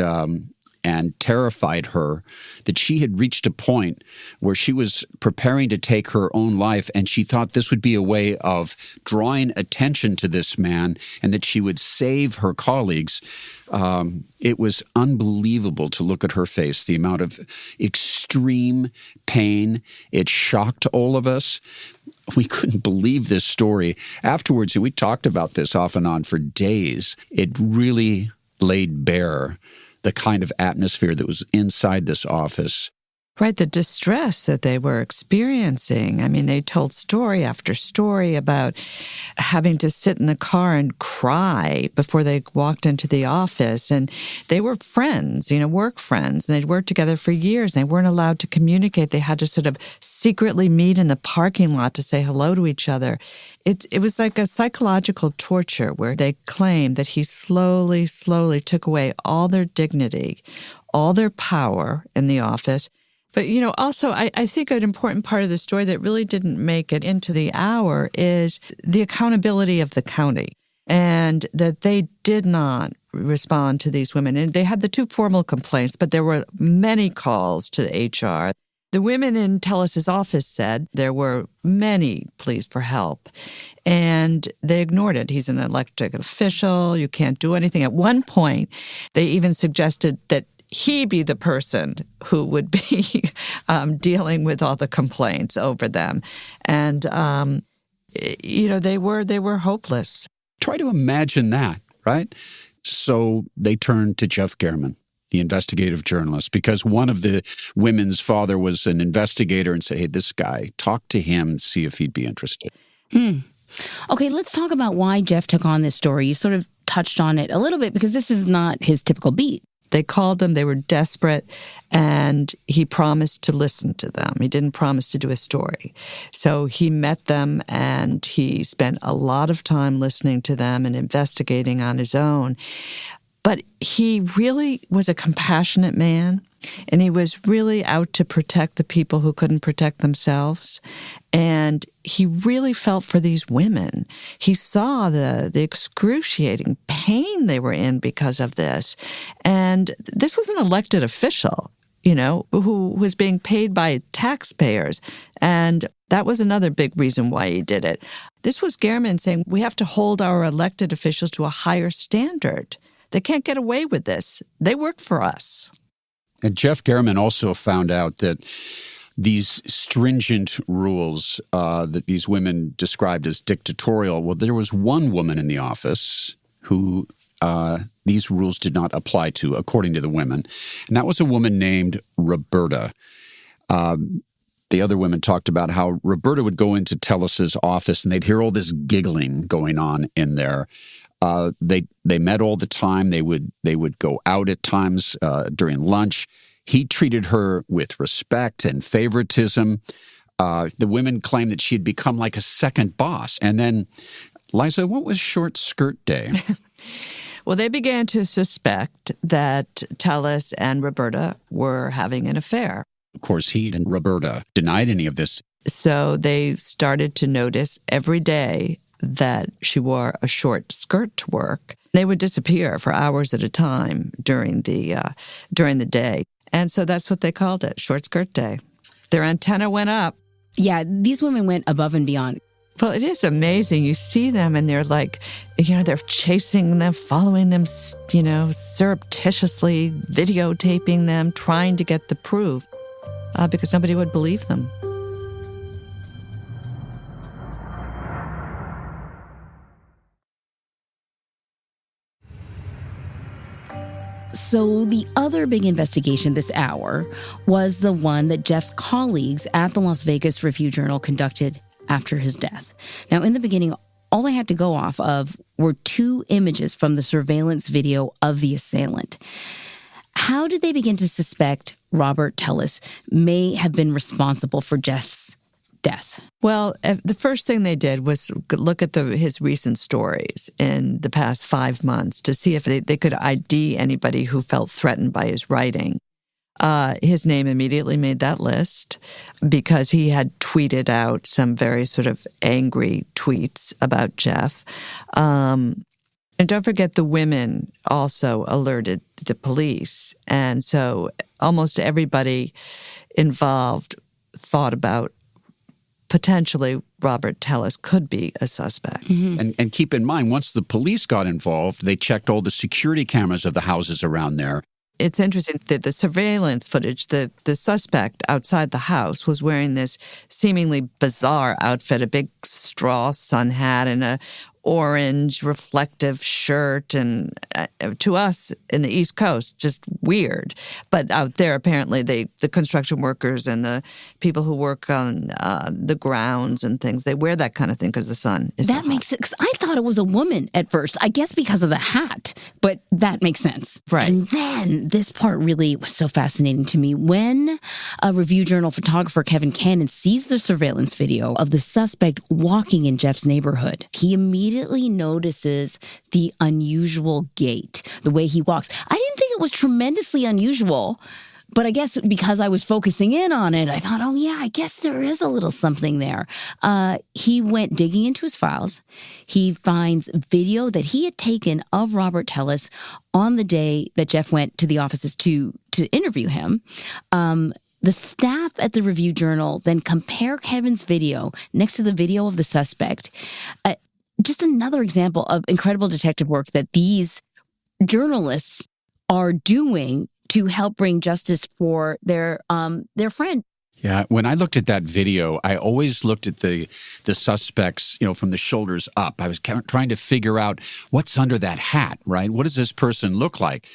terrified her that she had reached a point where she was preparing to take her own life, and she thought this would be a way of drawing attention to this man and that she would save her colleagues. It was unbelievable to look at her face, the amount of extreme pain. It shocked all of us. We couldn't believe this story. Afterwards, we talked about this off and on for days. It really laid bare the kind of atmosphere that was inside this office. Right, the distress that they were experiencing. I mean, they told story after story about having to sit in the car and cry before they walked into the office. And they were friends, work friends, and they'd worked together for years. And they weren't allowed to communicate. They had to sort of secretly meet in the parking lot to say hello to each other. It was like a psychological torture where they claimed that he slowly took away all their dignity, all their power in the office. But, also, I think an important part of the story that really didn't make it into the hour is the accountability of the county, and that they did not respond to these women. And they had the 2 formal complaints, but there were many calls to the HR. The women in Tellis's office said there were many pleas for help, and they ignored it. He's an elected official. You can't do anything. At one point, they even suggested that he be the person who would be dealing with all the complaints over them. And, they were hopeless. Try to imagine that, right? So they turned to Jeff German, the investigative journalist, because one of the women's father was an investigator, and said, hey, this guy, talk to him and see if he'd be interested. Okay, let's talk about why Jeff took on this story. You sort of touched on it a little bit because this is not his typical beat. They called him, they were desperate, and he promised to listen to them. He didn't promise to do a story. So he met them, and he spent a lot of time listening to them and investigating on his own. But he really was a compassionate man, and he was really out to protect the people who couldn't protect themselves. And he really felt for these women. He saw the excruciating pain they were in because of this. And this was an elected official, who was being paid by taxpayers. And that was another big reason why he did it. This was German saying, we have to hold our elected officials to a higher standard. They can't get away with this. They work for us. And Jeff German also found out that these stringent rules that these women described as dictatorial, well, there was one woman in the office who these rules did not apply to, according to the women. And that was a woman named Roberta. The other women talked about how Roberta would go into Tellis's office and they'd hear all this giggling going on in there. They met all the time. They would go out at times during lunch. He treated her with respect and favoritism. The women claimed that she had become like a second boss. And then, Liza, what was Short Skirt Day? Well, they began to suspect that Tellis and Roberta were having an affair. Of course, he and Roberta denied any of this. So they started to notice every day that she wore a short skirt to work. They would disappear for hours at a time during the day. And so that's what they called it, Short Skirt Day. Their antenna went up. Yeah, these women went above and beyond. Well, it is amazing. You see them and they're like, they're chasing them, following them, surreptitiously videotaping them, trying to get the proof because nobody would believe them. So the other big investigation this hour was the one that Jeff's colleagues at the Las Vegas Review-Journal conducted after his death. Now, in the beginning, all I had to go off of were 2 images from the surveillance video of the assailant. How did they begin to suspect Robert Tellis may have been responsible for Jeff's death? Well, the first thing they did was look at his recent stories in the past 5 months to see if they could ID anybody who felt threatened by his writing. His name immediately made that list because he had tweeted out some very sort of angry tweets about Jeff. And don't forget, the women also alerted the police. And so almost everybody involved thought about potentially Robert Tellis could be a suspect. Mm-hmm. And keep in mind, once the police got involved, they checked all the security cameras of the houses around there. It's interesting that the surveillance footage, the suspect outside the house was wearing this seemingly bizarre outfit, a big straw sun hat and a orange reflective shirt, and to us in the East Coast, just weird. But out there, apparently, the construction workers and the people who work on the grounds and things, they wear that kind of thing because the sun is That makes sense. 'Cause I thought it was a woman at first, I guess because of the hat, but that makes sense. Right. And then this part really was so fascinating to me. When a Review Journal photographer, Kevin Cannon, sees the surveillance video of the suspect walking in Jeff's neighborhood, he immediately notices the unusual gait, the way he walks. I didn't think it was tremendously unusual, but I guess because I was focusing in on it, I thought, oh yeah, I guess there is a little something there. He went digging into his files. He finds video that he had taken of Robert Tellis on the day that Jeff went to the offices to interview him. The staff at the Review Journal then compare Kevin's video next to the video of the suspect. Just another example of incredible detective work that these journalists are doing to help bring justice for their friend. Yeah, when I looked at that video, I always looked at the suspects, from the shoulders up. I was trying to figure out what's under that hat, right? What does this person look like?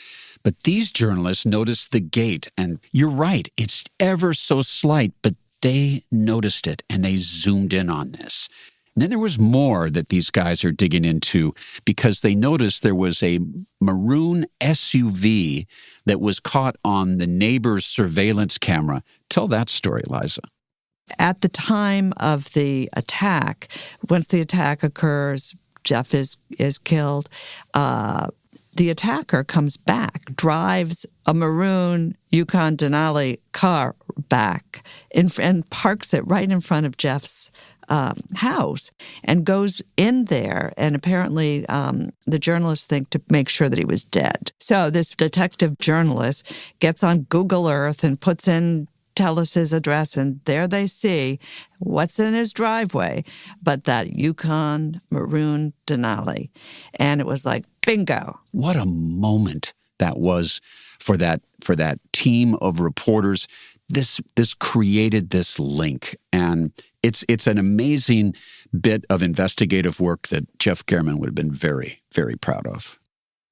But these journalists noticed the gait, and you're right, it's ever so slight, but they noticed it, and they zoomed in on this. And then there was more that these guys are digging into because they noticed there was a maroon SUV that was caught on the neighbor's surveillance camera. Tell that story, Liza. At the time of the attack, once the attack occurs, Jeff is killed. The attacker comes back, drives a maroon Yukon Denali car back and parks it right in front of Jeff's house and goes in there. And apparently the journalists think to make sure that he was dead. So this detective journalist gets on Google Earth and puts in Tellis's address, and there they see what's in his driveway, but that Yukon maroon Denali. And it was like, bingo. What a moment that was for that team of reporters. This created this link, and it's an amazing bit of investigative work that Jeff German would have been very, very proud of.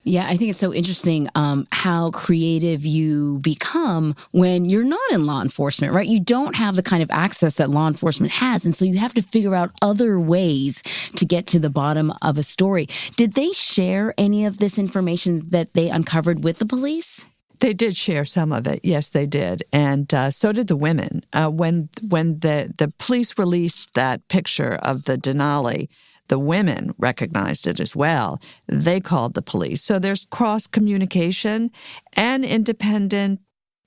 Yeah, I think it's so interesting how creative you become when you're not in law enforcement, right? You don't have the kind of access that law enforcement has, and so you have to figure out other ways to get to the bottom of a story. Did they share any of this information that they uncovered with the police? They did share some of it. Yes, they did. And so did the women. When the police released that picture of the Denali, the women recognized it as well. They called the police. So there's cross-communication and independent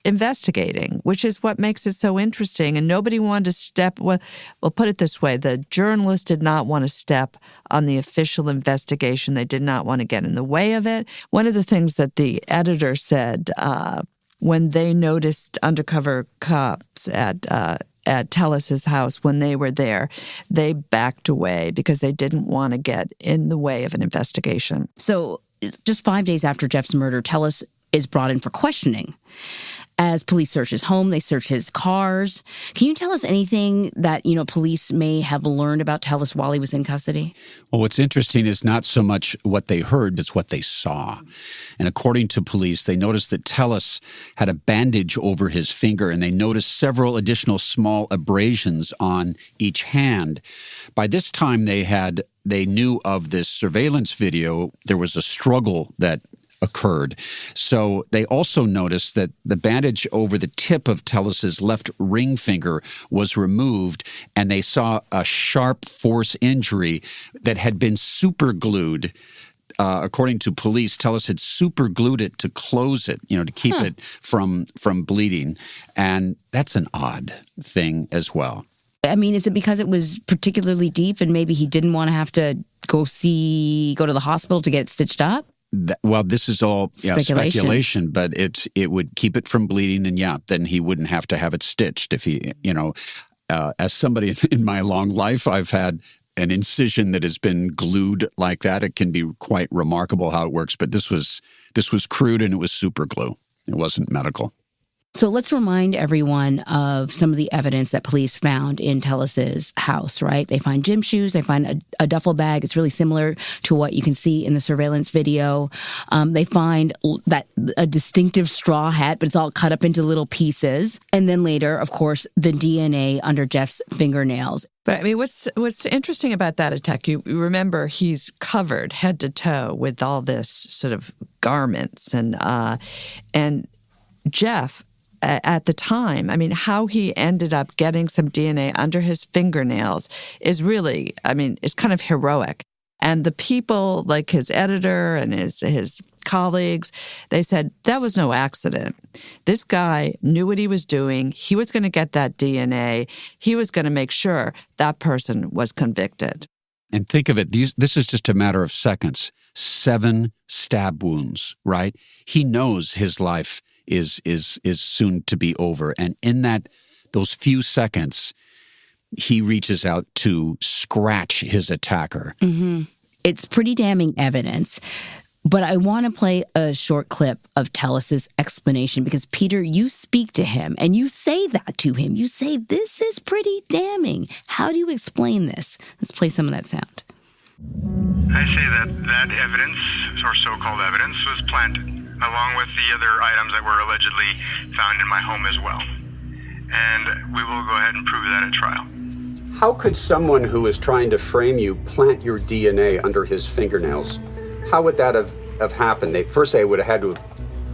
investigating, which is what makes it so interesting. And nobody wanted to we'll put it this way, the journalists did not want to step on the official investigation. They did not want to get in the way of it. One of the things that the editor said when they noticed undercover cops at Tellis's house when they were there, they backed away because they didn't want to get in the way of an investigation. So just 5 days after Jeff's murder, Tellis is brought in for questioning. As police search his home, they search his cars. Can you tell us anything that, police may have learned about Tellis while he was in custody? Well, what's interesting is not so much what they heard, it's what they saw. And according to police, they noticed that Tellis had a bandage over his finger, and they noticed several additional small abrasions on each hand. By this time, they knew of this surveillance video. There was a struggle that occurred. So they also noticed that the bandage over the tip of Tellis's left ring finger was removed, and they saw a sharp force injury that had been superglued. According to police, Tellis had superglued it to close it, to keep it from bleeding. And that's an odd thing as well. I mean, is it because it was particularly deep and maybe he didn't want to have to go to the hospital to get stitched up? Well, this is all speculation, but it would keep it from bleeding, and then he wouldn't have to have it stitched. If he, as somebody in my long life, I've had an incision that has been glued like that. It can be quite remarkable how it works, but this was crude and it was super glue. It wasn't medical. So let's remind everyone of some of the evidence that police found in Tellis's house, right? They find gym shoes, they find a duffel bag. It's really similar to what you can see in the surveillance video. They find a distinctive straw hat, but it's all cut up into little pieces. And then later, of course, the DNA under Jeff's fingernails. But I mean, what's interesting about that attack, you remember he's covered head to toe with all this sort of garments and Jeff, at the time, I mean, how he ended up getting some DNA under his fingernails is really, I mean, it's kind of heroic. And the people, like his editor and his colleagues, they said that was no accident. This guy knew what he was doing. He was going to get that DNA. He was going to make sure that person was convicted. And think of it, this is just a matter of seconds. 7 stab wounds, right? He knows his life is soon to be over. And in those few seconds, he reaches out to scratch his attacker. Mm-hmm. It's pretty damning evidence. But I want to play a short clip of Tellis's explanation because, Peter, you speak to him and you say that to him. You say, this is pretty damning. How do you explain this? Let's play some of that sound. I say that evidence, or so-called evidence, was planted, along with the other items that were allegedly found in my home as well. And we will go ahead and prove that at trial. How could someone who is trying to frame you plant your DNA under his fingernails? How would that have happened? First, they would have had to have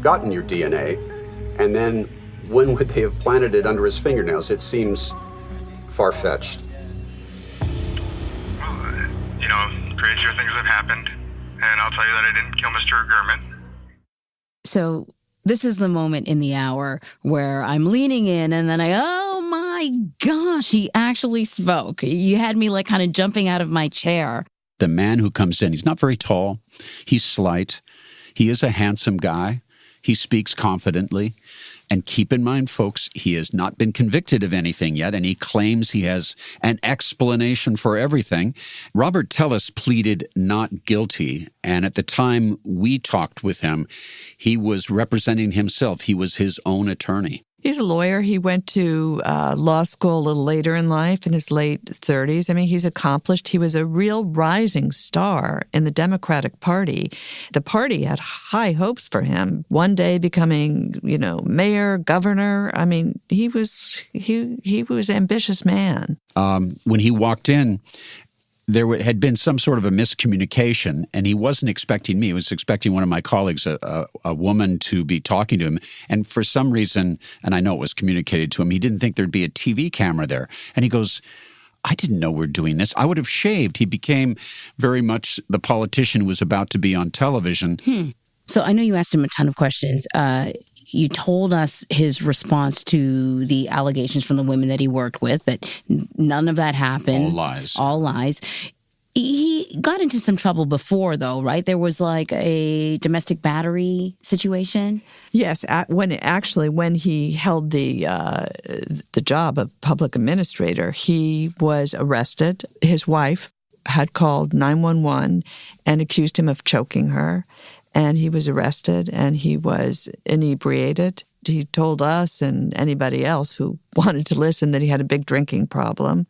gotten your DNA, and then when would they have planted it under his fingernails? It seems far-fetched. Well, crazier things have happened, and I'll tell you that I didn't kill Mr. German. So this is the moment in the hour where I'm leaning in and then oh my gosh, he actually spoke. You had me like kind of jumping out of my chair. The man who comes in, he's not very tall. He's slight. He is a handsome guy. He speaks confidently. And keep in mind, folks, he has not been convicted of anything yet, and he claims he has an explanation for everything. Robert Tellis pleaded not guilty, and at the time we talked with him, he was representing himself. He was his own attorney. He's a lawyer. He went to law school a little later in life, in his late 30s. I mean, he's accomplished. He was a real rising star in the Democratic Party. The party had high hopes for him. One day becoming, mayor, governor. I mean, he was an ambitious man. When he walked in, there had been some sort of a miscommunication, and he wasn't expecting me. He was expecting one of my colleagues, a woman, to be talking to him. And for some reason, and I know it was communicated to him, he didn't think there'd be a TV camera there. And he goes, I didn't know we're doing this. I would have shaved. He became very much the politician who was about to be on television. So I know you asked him a ton of questions. You told us his response to the allegations from the women that he worked with, that none of that happened. All lies. All lies. He got into some trouble before, though, right? There was like a domestic battery situation. Yes, when he held the job of public administrator, he was arrested. His wife had called 911 and accused him of choking her. And he was arrested, and he was inebriated. He told us and anybody else who wanted to listen that he had a big drinking problem,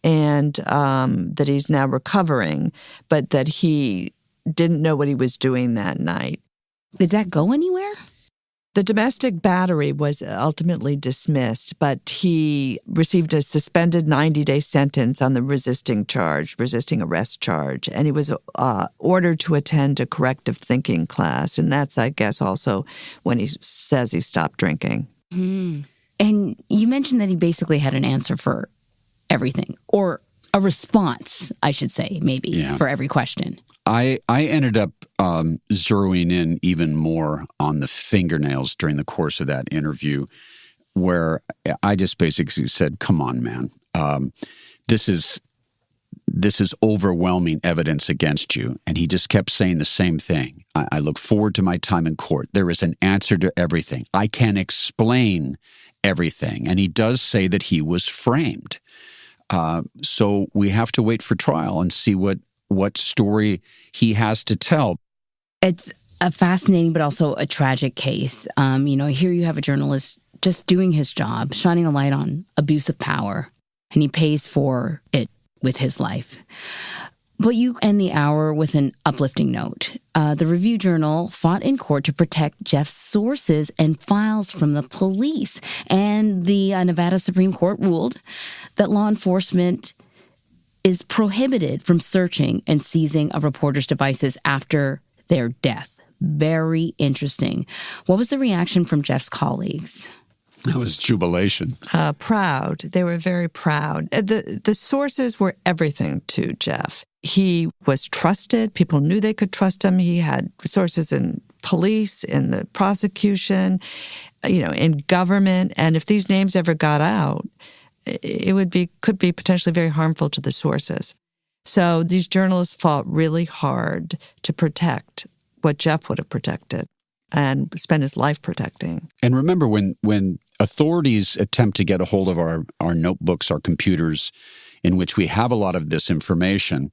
and that he's now recovering, but that he didn't know what he was doing that night. Did that go anywhere? The domestic battery was ultimately dismissed, but he received a suspended 90-day sentence on the resisting arrest charge, and he was ordered to attend a corrective thinking class, and that's, I guess, also when he says he stopped drinking. And you mentioned that he basically had an answer for everything, or a response, I should say, maybe, for every question. I ended up zeroing in even more on the fingernails during the course of that interview, where I just basically said, come on, man, this is overwhelming evidence against you. And he just kept saying the same thing. I look forward to my time in court. There is an answer to everything. I can explain everything. And he does say that he was framed. So we have to wait for trial and see what story he has to tell. It's a fascinating but also a tragic case. Here you have a journalist just doing his job, shining a light on abuse of power, and he pays for it with his life. But you end the hour with an uplifting note. The Review-Journal fought in court to protect Jeff's sources and files from the police. And the Nevada Supreme Court ruled that law enforcement is prohibited from searching and seizing a reporter's devices after their death. Very interesting. What was the reaction from Jeff's colleagues? That was jubilation. Proud. They were very proud. The sources were everything to Jeff. He was trusted. People knew they could trust him. He had sources in police, in the prosecution, in government. And if these names ever got out, it could be potentially very harmful to the sources. So these journalists fought really hard to protect what Jeff would have protected and spent his life protecting. And remember, when authorities attempt to get a hold of our notebooks, our computers, in which we have a lot of this information,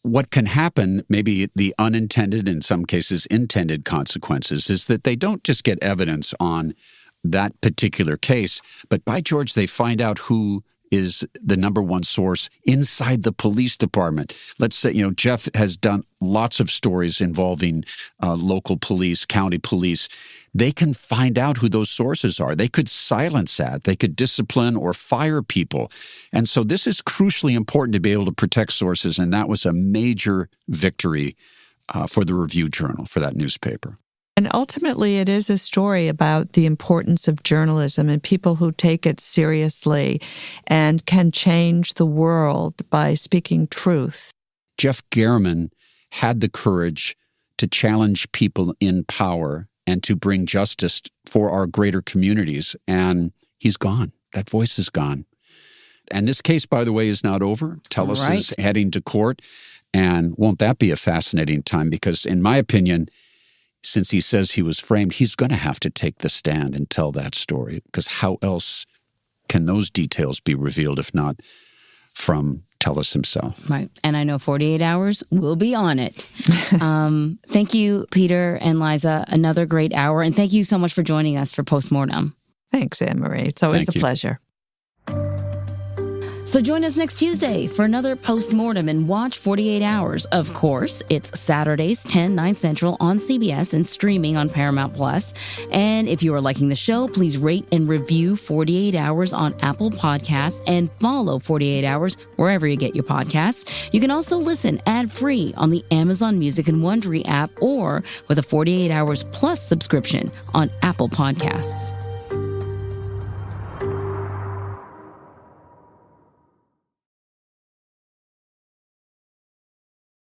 what can happen, maybe the unintended, in some cases intended consequences, is that they don't just get evidence on that particular case, but by George, they find out who is the number one source inside the police department. Let's say, Jeff has done lots of stories involving local police, county police. They can find out who those sources are. They could silence that. They could discipline or fire people. And so this is crucially important to be able to protect sources. And that was a major victory for the Review-Journal, for that newspaper. And ultimately, it is a story about the importance of journalism and people who take it seriously and can change the world by speaking truth. Jeff German had the courage to challenge people in power and to bring justice for our greater communities. And he's gone. That voice is gone. And this case, by the way, is not over. Tellis is heading to court. And won't that be a fascinating time? Because in my opinion, since he says he was framed, he's going to have to take the stand and tell that story. Because how else can those details be revealed if not from Tellis himself? Right. And I know 48 Hours will be on it. Thank you, Peter and Liza. Another great hour. And thank you so much for joining us for Postmortem. Thanks, Anne-Marie. It's always a pleasure. So join us next Tuesday for another Postmortem and watch 48 Hours. Of course, it's Saturdays, 10, 9 Central on CBS and streaming on Paramount+. And if you are liking the show, please rate and review 48 Hours on Apple Podcasts and follow 48 Hours wherever you get your podcasts. You can also listen ad-free on the Amazon Music and Wondery app or with a 48 Hours Plus subscription on Apple Podcasts.